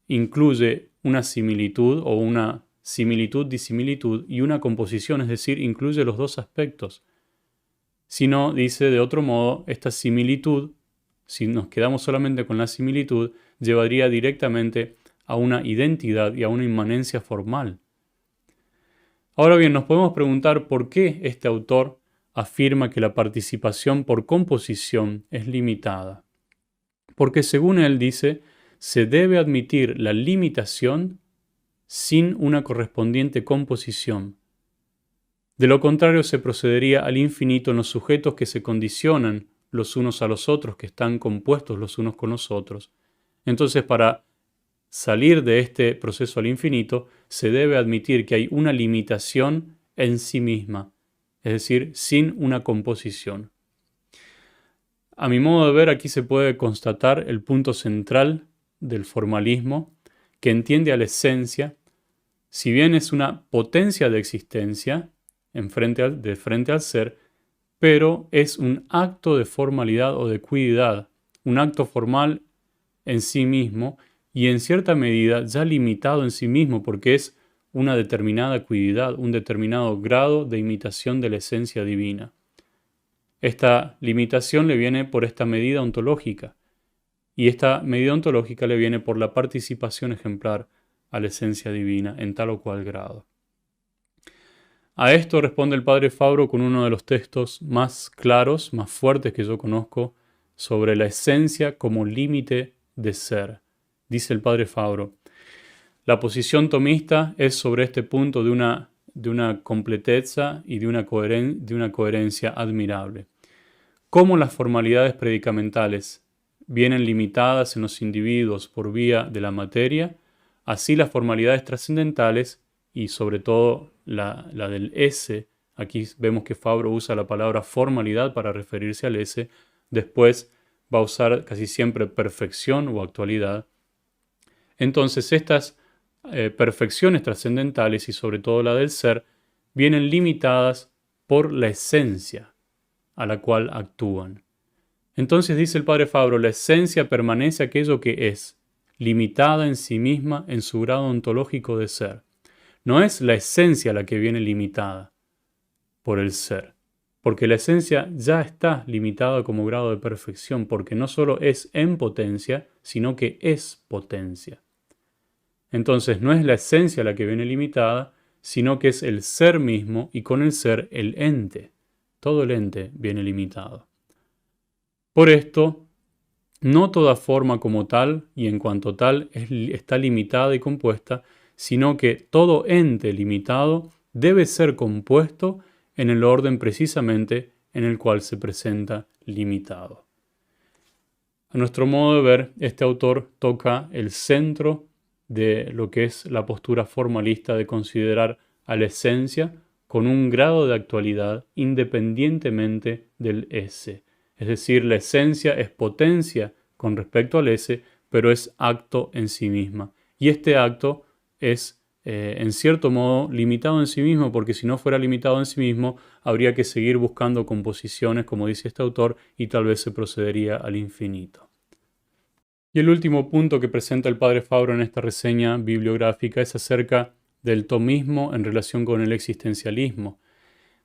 incluye una similitud o una similitud-disimilitud y una composición, es decir, incluye los 2 aspectos. Si no, dice de otro modo, esta similitud, si nos quedamos solamente con la similitud, llevaría directamente a una identidad y a una inmanencia formal. Ahora bien, nos podemos preguntar por qué este autor afirma que la participación por composición es limitada. Porque según él dice, se debe admitir la limitación sin una correspondiente composición. De lo contrario, se procedería al infinito en los sujetos que se condicionan los unos a los otros, que están compuestos los unos con los otros. Entonces, para salir de este proceso al infinito, se debe admitir que hay una limitación en sí misma, es decir, sin una composición. A mi modo de ver, aquí se puede constatar el punto central del formalismo, que entiende a la esencia, si bien es una potencia de existencia, de frente al ser, pero es un acto de formalidad o de cuidad, un acto formal en sí mismo y en cierta medida ya limitado en sí mismo porque es una determinada cuidad, un determinado grado de imitación de la esencia divina. Esta limitación le viene por esta medida ontológica, y esta medida ontológica le viene por la participación ejemplar a la esencia divina en tal o cual grado. A esto responde el padre Fabro con uno de los textos más claros, más fuertes que yo conozco, sobre la esencia como límite de ser. Dice el padre Fabro: la posición tomista es sobre este punto de una completeza y de una coherencia admirable. Cómo las formalidades predicamentales vienen limitadas en los individuos por vía de la materia, así las formalidades trascendentales, y sobre todo la del ese, aquí vemos que Fabro usa la palabra formalidad para referirse al ese, después va a usar casi siempre perfección o actualidad. Entonces estas perfecciones trascendentales y sobre todo la del ser vienen limitadas por la esencia a la cual actúan. Entonces dice el padre Fabro, la esencia permanece aquello que es, limitada en sí misma en su grado ontológico de ser. No es la esencia la que viene limitada por el ser, porque la esencia ya está limitada como grado de perfección, porque no solo es en potencia, sino que es potencia. Entonces no es la esencia la que viene limitada, sino que es el ser mismo y con el ser el ente. Todo el ente viene limitado. Por esto, no toda forma como tal y en cuanto tal está limitada y compuesta, sino que todo ente limitado debe ser compuesto en el orden precisamente en el cual se presenta limitado. A nuestro modo de ver, este autor toca el centro de lo que es la postura formalista de considerar a la esencia con un grado de actualidad independientemente del ese. Es decir, la esencia es potencia con respecto al ese, pero es acto en sí misma. Y este acto es, en cierto modo, limitado en sí mismo, porque si no fuera limitado en sí mismo, habría que seguir buscando composiciones, como dice este autor, y tal vez se procedería al infinito. Y el último punto que presenta el padre Fabro en esta reseña bibliográfica es acerca del tomismo en relación con el existencialismo.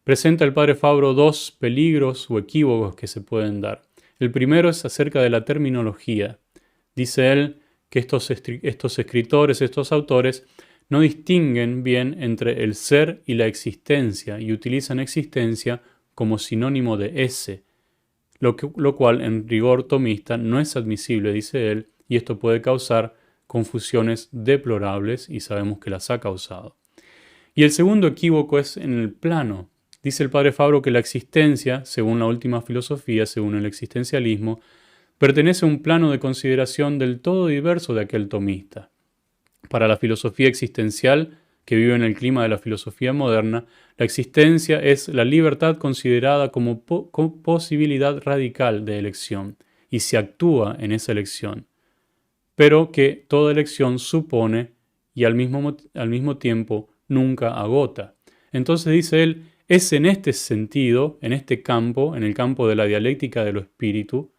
Presenta el padre Fabro dos peligros o equívocos que se pueden dar. El primero es acerca de la terminología. Dice él que estos escritores, estos autores, no distinguen bien entre el ser y la existencia y utilizan existencia como sinónimo de ese, lo cual en rigor tomista no es admisible, dice él, y esto puede causar confusiones deplorables y sabemos que las ha causado. Y el segundo equívoco es en el plano. Dice el padre Fabro que la existencia, según la última filosofía, según el existencialismo, pertenece a un plano de consideración del todo diverso de aquel tomista. Para la filosofía existencial, que vive en el clima de la filosofía moderna, la existencia es la libertad considerada como posibilidad radical de elección, y se actúa en esa elección, pero que toda elección supone y al mismo tiempo nunca agota. Entonces dice él, es en este sentido, en este campo, en el campo de la dialéctica del espíritu,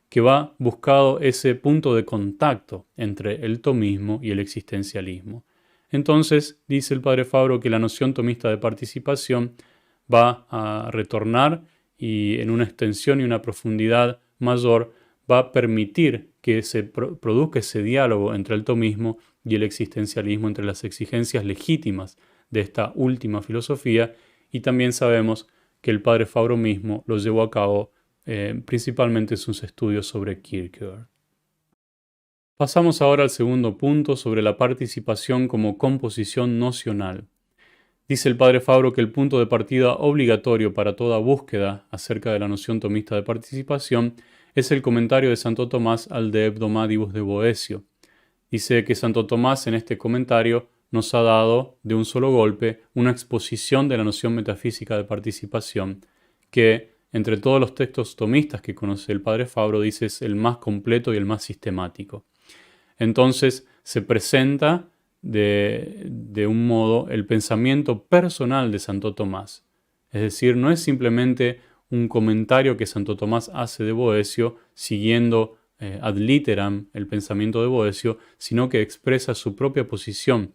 que va buscado ese punto de contacto entre el tomismo y el existencialismo. Entonces, dice el padre Fabro que la noción tomista de participación va a retornar y en una extensión y una profundidad mayor va a permitir que se produzca ese diálogo entre el tomismo y el existencialismo, entre las exigencias legítimas de esta última filosofía, y también sabemos que el padre Fabro mismo lo llevó a cabo principalmente en sus estudios sobre Kierkegaard. Pasamos ahora al segundo punto sobre la participación como composición nocional. Dice el padre Fabro que el punto de partida obligatorio para toda búsqueda acerca de la noción tomista de participación es el comentario de Santo Tomás al De Hebdomadibus de Boecio. Dice que Santo Tomás en este comentario nos ha dado de un solo golpe una exposición de la noción metafísica de participación que, entre todos los textos tomistas que conoce el padre Fabro, dice es el más completo y el más sistemático. Entonces se presenta de un modo el pensamiento personal de Santo Tomás. Es decir, no es simplemente un comentario que Santo Tomás hace de Boecio siguiendo ad literam el pensamiento de Boecio, sino que expresa su propia posición.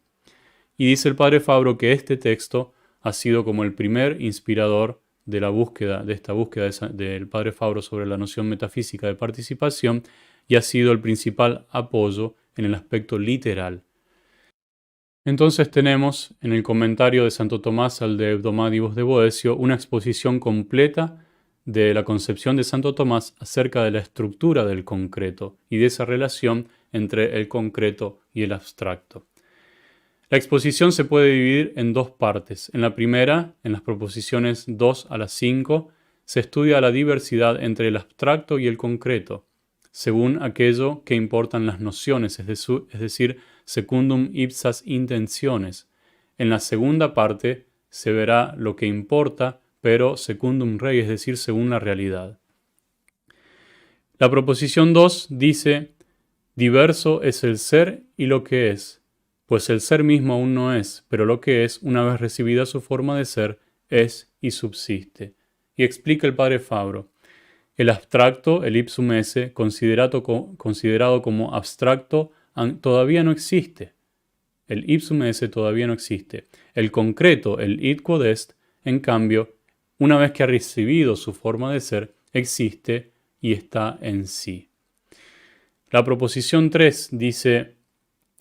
Y dice el padre Fabro que este texto ha sido como el primer inspirador de esta búsqueda del padre Fabro sobre la noción metafísica de participación y ha sido el principal apoyo en el aspecto literal. Entonces tenemos en el comentario de Santo Tomás al de Hebdomádibus de Boecio una exposición completa de la concepción de Santo Tomás acerca de la estructura del concreto y de esa relación entre el concreto y el abstracto. La exposición se puede dividir en dos partes. En la primera, en las proposiciones 2 a las 5, se estudia la diversidad entre el abstracto y el concreto, según aquello que importan las nociones, es decir, secundum ipsas intentiones. En la segunda parte se verá lo que importa, pero secundum rei, es decir, según la realidad. La proposición 2 dice: diverso es el ser y lo que es, pues el ser mismo aún no es, pero lo que es, una vez recibida su forma de ser, es y subsiste. Y explica el padre Fabro: el abstracto, el ipsum esse, considerado como abstracto, todavía no existe. El ipsum esse todavía no existe. El concreto, el id quod est, en cambio, una vez que ha recibido su forma de ser, existe y está en sí. La proposición 3 dice: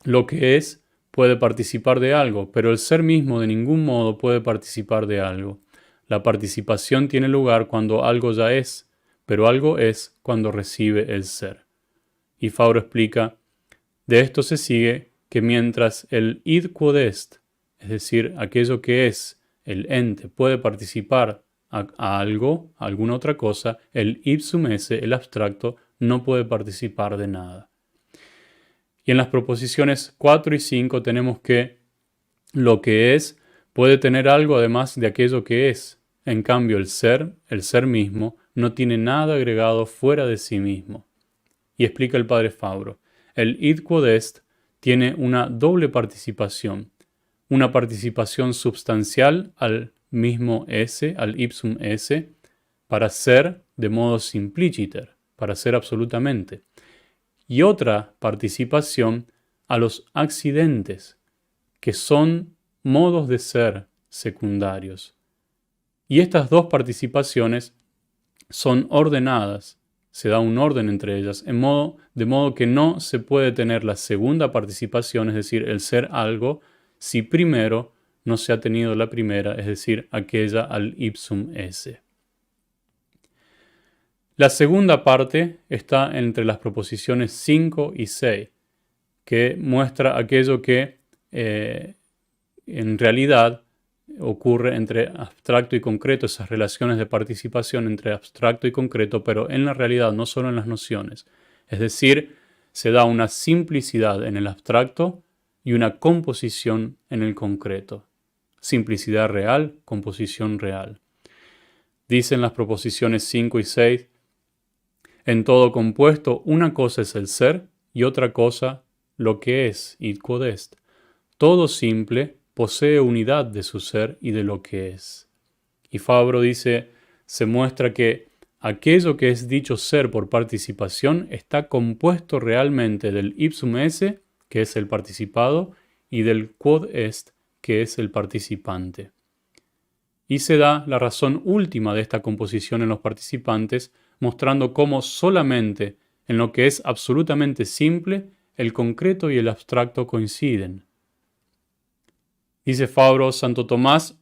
lo que es puede participar de algo, pero el ser mismo de ningún modo puede participar de algo. La participación tiene lugar cuando algo ya es, pero algo es cuando recibe el ser. Y Fabro explica: de esto se sigue que mientras el id quod est, es decir, aquello que es, el ente, puede participar a algo, a alguna otra cosa, el ipsum esse, el abstracto, no puede participar de nada. Y en las proposiciones 4 y 5 tenemos que lo que es puede tener algo además de aquello que es. En cambio, el ser mismo, no tiene nada agregado fuera de sí mismo. Y explica el padre Fabro: el id quod est tiene una doble participación. Una participación substancial al mismo esse, al ipsum esse, para ser de modo simpliciter, para ser absolutamente. Y otra participación a los accidentes, que son modos de ser secundarios. Y estas dos participaciones son ordenadas, se da un orden entre ellas, de modo que no se puede tener la segunda participación, es decir, el ser algo, si primero no se ha tenido la primera, es decir, aquella al ipsum esse. La segunda parte está entre las proposiciones 5 y 6, que muestra aquello que en realidad ocurre entre abstracto y concreto, esas relaciones de participación entre abstracto y concreto, pero en la realidad, no solo en las nociones. Es decir, se da una simplicidad en el abstracto y una composición en el concreto. Simplicidad real, composición real. Dicen las proposiciones 5 y 6: en todo compuesto, una cosa es el ser y otra cosa lo que es, id quod est. Todo simple posee unidad de su ser y de lo que es. Y Fabro dice: se muestra que aquello que es dicho ser por participación está compuesto realmente del ipsum esse, que es el participado, y del quod est, que es el participante. Y se da la razón última de esta composición en los participantes, mostrando cómo solamente en lo que es absolutamente simple, el concreto y el abstracto coinciden. Dice Fabro: Santo Tomás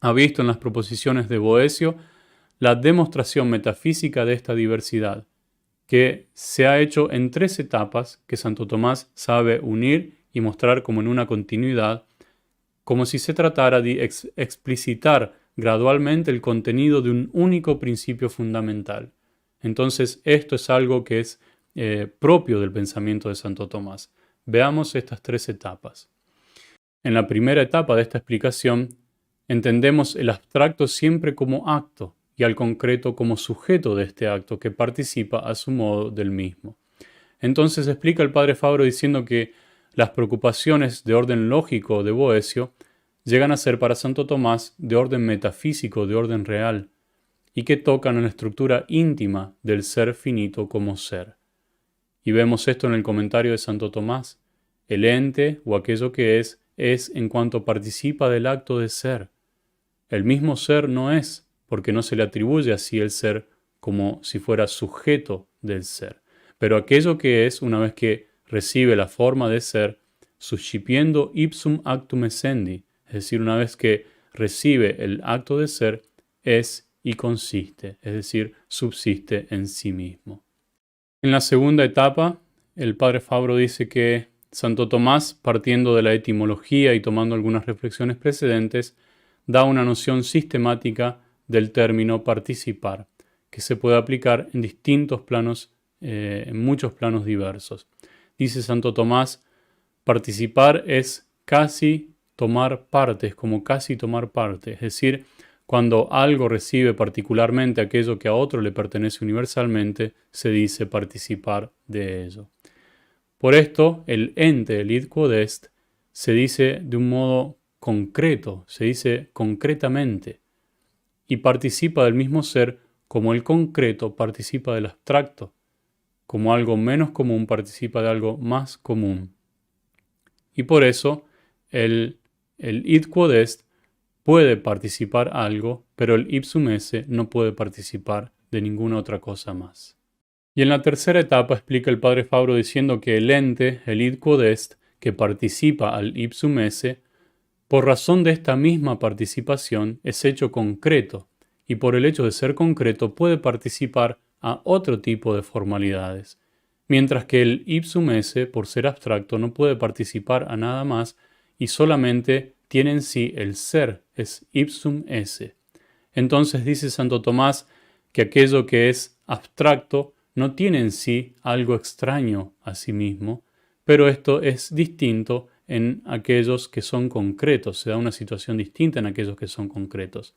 ha visto en las proposiciones de Boecio la demostración metafísica de esta diversidad, que se ha hecho en 3 etapas que Santo Tomás sabe unir y mostrar como en una continuidad, como si se tratara de explicitar gradualmente el contenido de un único principio fundamental. Entonces, esto es algo que es propio del pensamiento de Santo Tomás. Veamos estas 3 etapas. En la primera etapa de esta explicación, entendemos el abstracto siempre como acto y al concreto como sujeto de este acto que participa a su modo del mismo. Entonces explica el padre Fabro diciendo que las preocupaciones de orden lógico de Boecio llegan a ser para Santo Tomás de orden metafísico, de orden real, y que tocan en la estructura íntima del ser finito como ser. Y vemos esto en el comentario de Santo Tomás. El ente, o aquello que es en cuanto participa del acto de ser. El mismo ser no es, porque no se le atribuye así el ser como si fuera sujeto del ser. Pero aquello que es, una vez que recibe la forma de ser, suscipiendo ipsum actum essendi, es decir, una vez que recibe el acto de ser, es y consiste, es decir, subsiste en sí mismo. En la segunda etapa, el padre Fabro dice que Santo Tomás, partiendo de la etimología y tomando algunas reflexiones precedentes, da una noción sistemática del término participar, que se puede aplicar en distintos planos, en muchos planos diversos. Dice Santo Tomás, participar es casi tomar parte, es como casi tomar parte, es decir, cuando algo recibe particularmente aquello que a otro le pertenece universalmente, se dice participar de ello. Por esto, el ente, el id quod est, se dice de un modo concreto, se dice concretamente, y participa del mismo ser como el concreto participa del abstracto, como algo menos común participa de algo más común. Y por eso, el id quod est puede participar algo, pero el ipsum esse no puede participar de ninguna otra cosa más. Y en la tercera etapa explica el padre Fabro diciendo que el ente, el id quod est, que participa al ipsum esse, por razón de esta misma participación es hecho concreto, y por el hecho de ser concreto puede participar a otro tipo de formalidades, mientras que el ipsum esse, por ser abstracto, no puede participar a nada más y solamente tiene en sí el ser, es ipsum esse. Entonces dice Santo Tomás que aquello que es abstracto no tiene en sí algo extraño a sí mismo, pero esto es distinto en aquellos que son concretos, se da una situación distinta en aquellos que son concretos.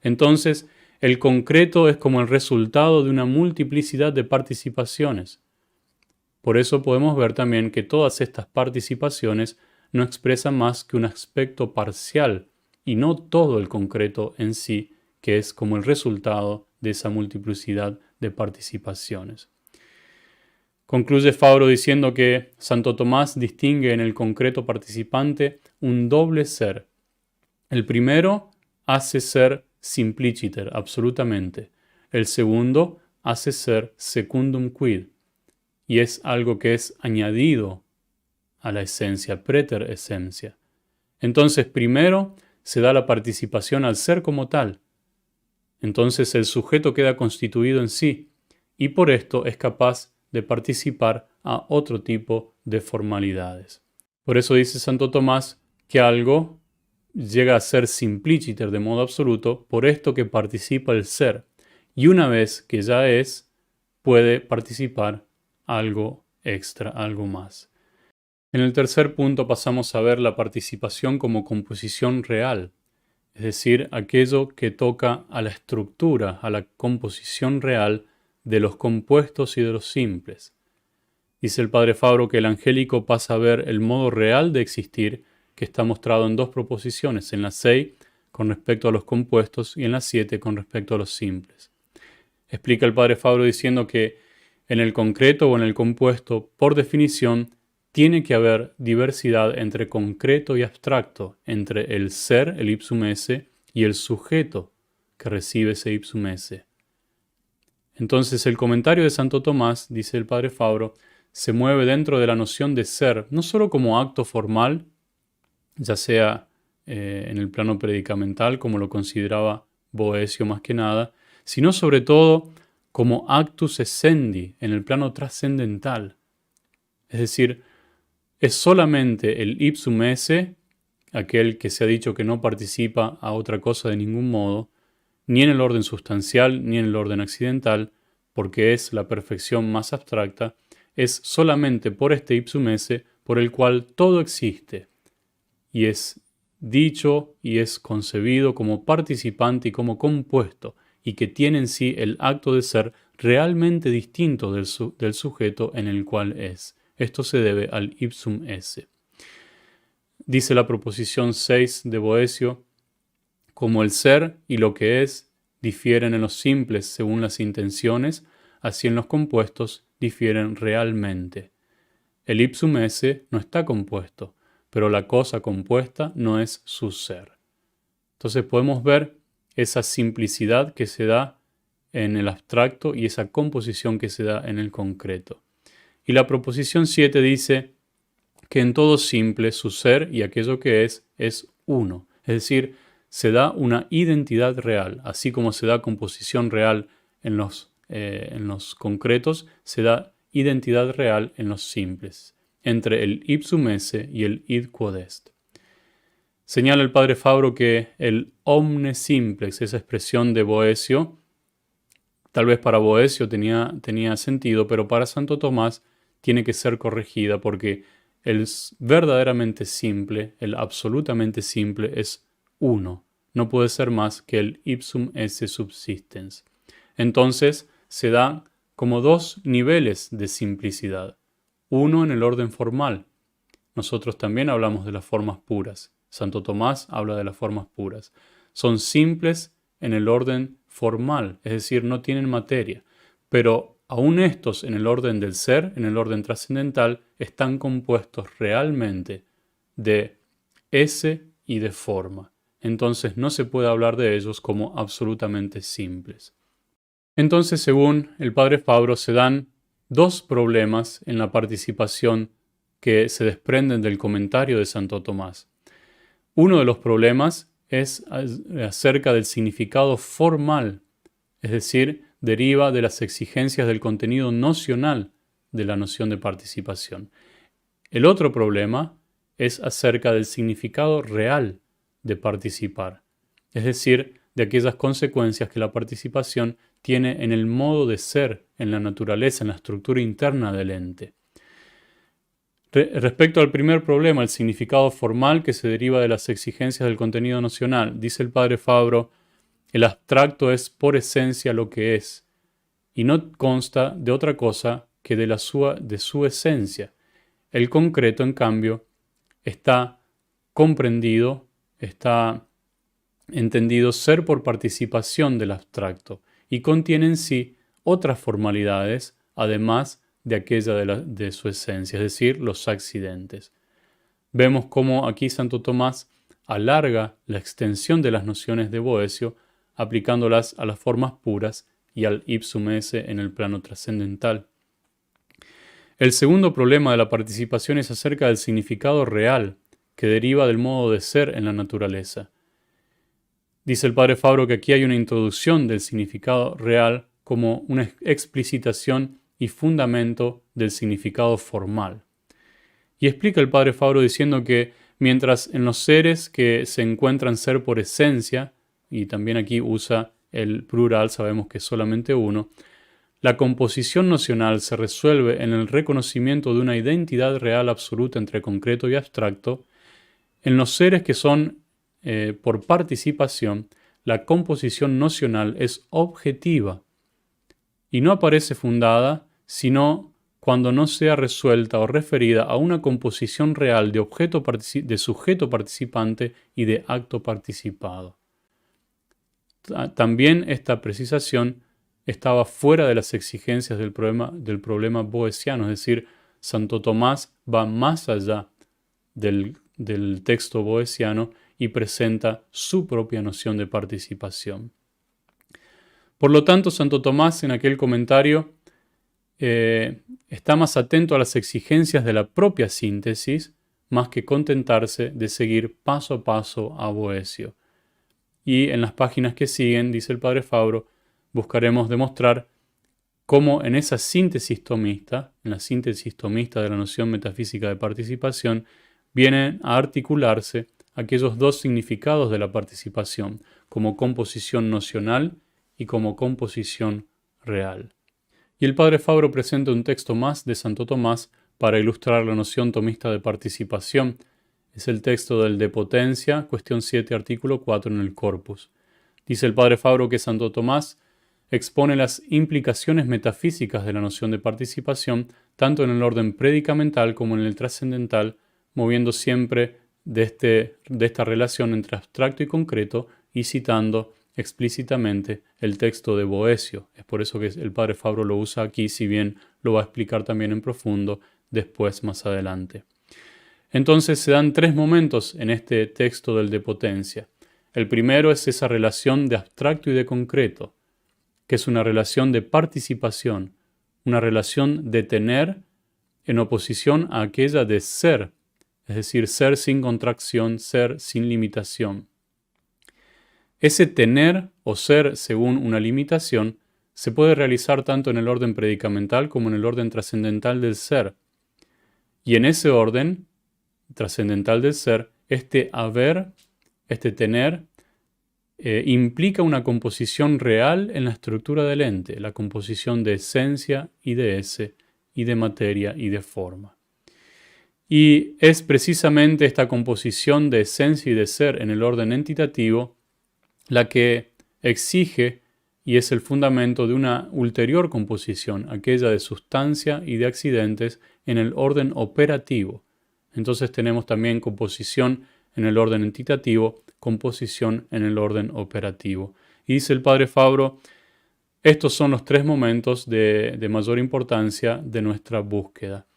Entonces, el concreto es como el resultado de una multiplicidad de participaciones. Por eso podemos ver también que todas estas participaciones no expresan más que un aspecto parcial y no todo el concreto en sí, que es como el resultado de esa multiplicidad de participaciones. Concluye Fabro diciendo que Santo Tomás distingue en el concreto participante un doble ser. El primero hace ser simpliciter, absolutamente. El segundo hace ser secundum quid, y es algo que es añadido a la esencia, preter esencia. Entonces, primero se da la participación al ser como tal. Entonces el sujeto queda constituido en sí, y por esto es capaz de participar a otro tipo de formalidades. Por eso dice Santo Tomás que algo llega a ser simpliciter de modo absoluto, por esto que participa el ser, y una vez que ya es, puede participar algo extra, algo más. En el tercer punto pasamos a ver la participación como composición real, es decir, aquello que toca a la estructura, a la composición real de los compuestos y de los simples. Dice el padre Fabro que el angélico pasa a ver el modo real de existir que está mostrado en dos proposiciones, en la 6 con respecto a los compuestos y en la 7 con respecto a los simples. Explica el padre Fabro diciendo que en el concreto o en el compuesto, por definición, tiene que haber diversidad entre concreto y abstracto, entre el ser, el ipsum esse, y el sujeto que recibe ese ipsum esse. Entonces el comentario de Santo Tomás, dice el padre Fabro, se mueve dentro de la noción de ser, no solo como acto formal, ya sea en el plano predicamental, como lo consideraba Boecio más que nada, sino sobre todo como actus essendi, en el plano trascendental. Es decir, es solamente el ipsum esse, aquel que se ha dicho que no participa a otra cosa de ningún modo, ni en el orden sustancial ni en el orden accidental, porque es la perfección más abstracta, es solamente por este ipsum esse por el cual todo existe, y es dicho y es concebido como participante y como compuesto, y que tiene en sí el acto de ser realmente distinto del sujeto en el cual es. Esto se debe al ipsum esse. Dice la proposición 6 de Boecio, como el ser y lo que es difieren en los simples según las intenciones, así en los compuestos difieren realmente. El ipsum esse no está compuesto, pero la cosa compuesta no es su ser. Entonces podemos ver esa simplicidad que se da en el abstracto y esa composición que se da en el concreto. Y la proposición 7 dice que en todo simple su ser y aquello que es uno. Es decir, se da una identidad real, así como se da composición real en los concretos, se da identidad real en los simples, entre el ipsum esse y el id quod est. Señala el padre Fabro que el omne simplex, esa expresión de Boecio, tal vez para Boecio tenía sentido, pero para Santo Tomás tiene que ser corregida porque el verdaderamente simple, el absolutamente simple es uno. No puede ser más que el ipsum esse subsistens. Entonces se da como dos niveles de simplicidad. Uno en el orden formal. Nosotros también hablamos de las formas puras. Santo Tomás habla de las formas puras. Son simples en el orden formal, es decir, no tienen materia. Pero aún estos en el orden del ser, en el orden trascendental, están compuestos realmente de ese y de forma. Entonces no se puede hablar de ellos como absolutamente simples. Entonces, según el padre Fabro, se dan dos problemas en la participación que se desprenden del comentario de Santo Tomás. Uno de los problemas es acerca del significado formal, es decir, deriva de las exigencias del contenido nocional de la noción de participación. El otro problema es acerca del significado real de participar, es decir, de aquellas consecuencias que la participación tiene en el modo de ser, en la naturaleza, en la estructura interna del ente. Respecto al primer problema, el significado formal que se deriva de las exigencias del contenido nocional, dice el padre Fabro, el abstracto es por esencia lo que es, y no consta de otra cosa que de su esencia. El concreto, en cambio, está comprendido, está entendido ser por participación del abstracto, y contiene en sí otras formalidades, además de aquella de su esencia, es decir, los accidentes. Vemos cómo aquí Santo Tomás alarga la extensión de las nociones de Boecio, aplicándolas a las formas puras y al ipsum esse en el plano trascendental. El segundo problema de la participación es acerca del significado real que deriva del modo de ser en la naturaleza. Dice el padre Fabro que aquí hay una introducción del significado real como una explicitación y fundamento del significado formal. Y explica el padre Fabro diciendo que mientras en los seres que se encuentran ser por esencia, y también aquí usa el plural, sabemos que es solamente uno, la composición nocional se resuelve en el reconocimiento de una identidad real absoluta entre concreto y abstracto, en los seres que son por participación, la composición nocional es objetiva y no aparece fundada sino cuando no sea resuelta o referida a una composición real de sujeto participante y de acto participado. También esta precisación estaba fuera de las exigencias del problema boeciano, es decir, Santo Tomás va más allá del texto boeciano y presenta su propia noción de participación. Por lo tanto, Santo Tomás en aquel comentario está más atento a las exigencias de la propia síntesis, más que contentarse de seguir paso a paso a Boecio. Y en las páginas que siguen, dice el padre Fabro, buscaremos demostrar cómo en esa síntesis tomista, en la síntesis tomista de la noción metafísica de participación, vienen a articularse aquellos dos significados de la participación, como composición nocional y como composición real. Y el padre Fabro presenta un texto más de Santo Tomás para ilustrar la noción tomista de participación. Es el texto del De Potentia, cuestión 7, artículo 4 en el corpus. Dice el padre Fabro que Santo Tomás expone las implicaciones metafísicas de la noción de participación, tanto en el orden predicamental como en el trascendental, moviendo siempre de esta relación entre abstracto y concreto y citando explícitamente el texto de Boecio. Es por eso que el padre Fabro lo usa aquí, si bien lo va a explicar también en profundo después más adelante. Entonces se dan tres momentos en este texto del De Potentia. El primero es esa relación de abstracto y de concreto, que es una relación de participación, una relación de tener en oposición a aquella de ser, es decir, ser sin contracción, ser sin limitación. Ese tener o ser según una limitación se puede realizar tanto en el orden predicamental como en el orden trascendental del ser. Y en ese orden trascendental del ser, este haber, este tener, implica una composición real en la estructura del ente, la composición de esencia y de ese, y de materia y de forma. Y es precisamente esta composición de esencia y de ser en el orden entitativo la que exige y es el fundamento de una ulterior composición, aquella de sustancia y de accidentes en el orden operativo. Entonces tenemos también composición en el orden entitativo, composición en el orden operativo. Y dice el padre Fabro, estos son los tres momentos de mayor importancia de nuestra búsqueda.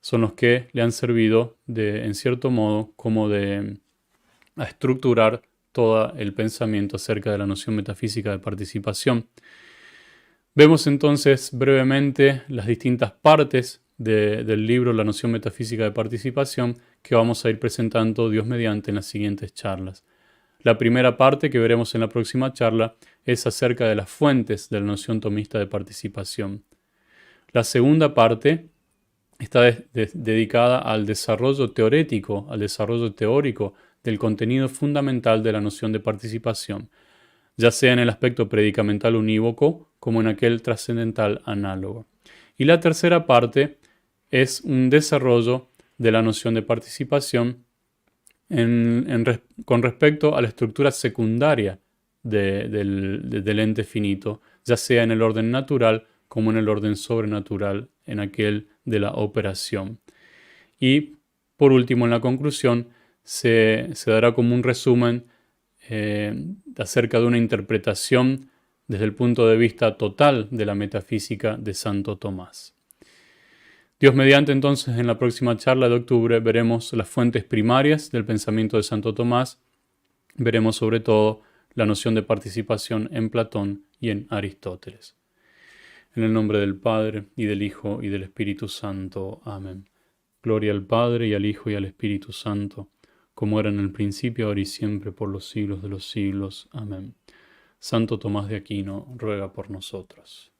Son los que le han servido en cierto modo, como a estructurar todo el pensamiento acerca de la noción metafísica de participación. Vemos entonces brevemente las distintas partes del libro La noción metafísica de participación que vamos a ir presentando Dios mediante en las siguientes charlas. La primera parte que veremos en la próxima charla es acerca de las fuentes de la noción tomista de participación. La segunda parte está dedicada al desarrollo teórico, al desarrollo teórico del contenido fundamental de la noción de participación, ya sea en el aspecto predicamental unívoco como en aquel trascendental análogo. Y la tercera parte es un desarrollo de la noción de participación con respecto a la estructura secundaria del ente finito, ya sea en el orden natural como en el orden sobrenatural, en aquel de la operación. Y por último, en la conclusión, se dará como un resumen acerca de una interpretación desde el punto de vista total de la metafísica de Santo Tomás. Dios mediante, entonces, en la próxima charla de octubre veremos las fuentes primarias del pensamiento de Santo Tomás, veremos sobre todo la noción de participación en Platón y en Aristóteles. En el nombre del Padre, y del Hijo, y del Espíritu Santo. Amén. Gloria al Padre, y al Hijo, y al Espíritu Santo, como era en el principio, ahora y siempre, por los siglos de los siglos. Amén. Santo Tomás de Aquino, ruega por nosotros.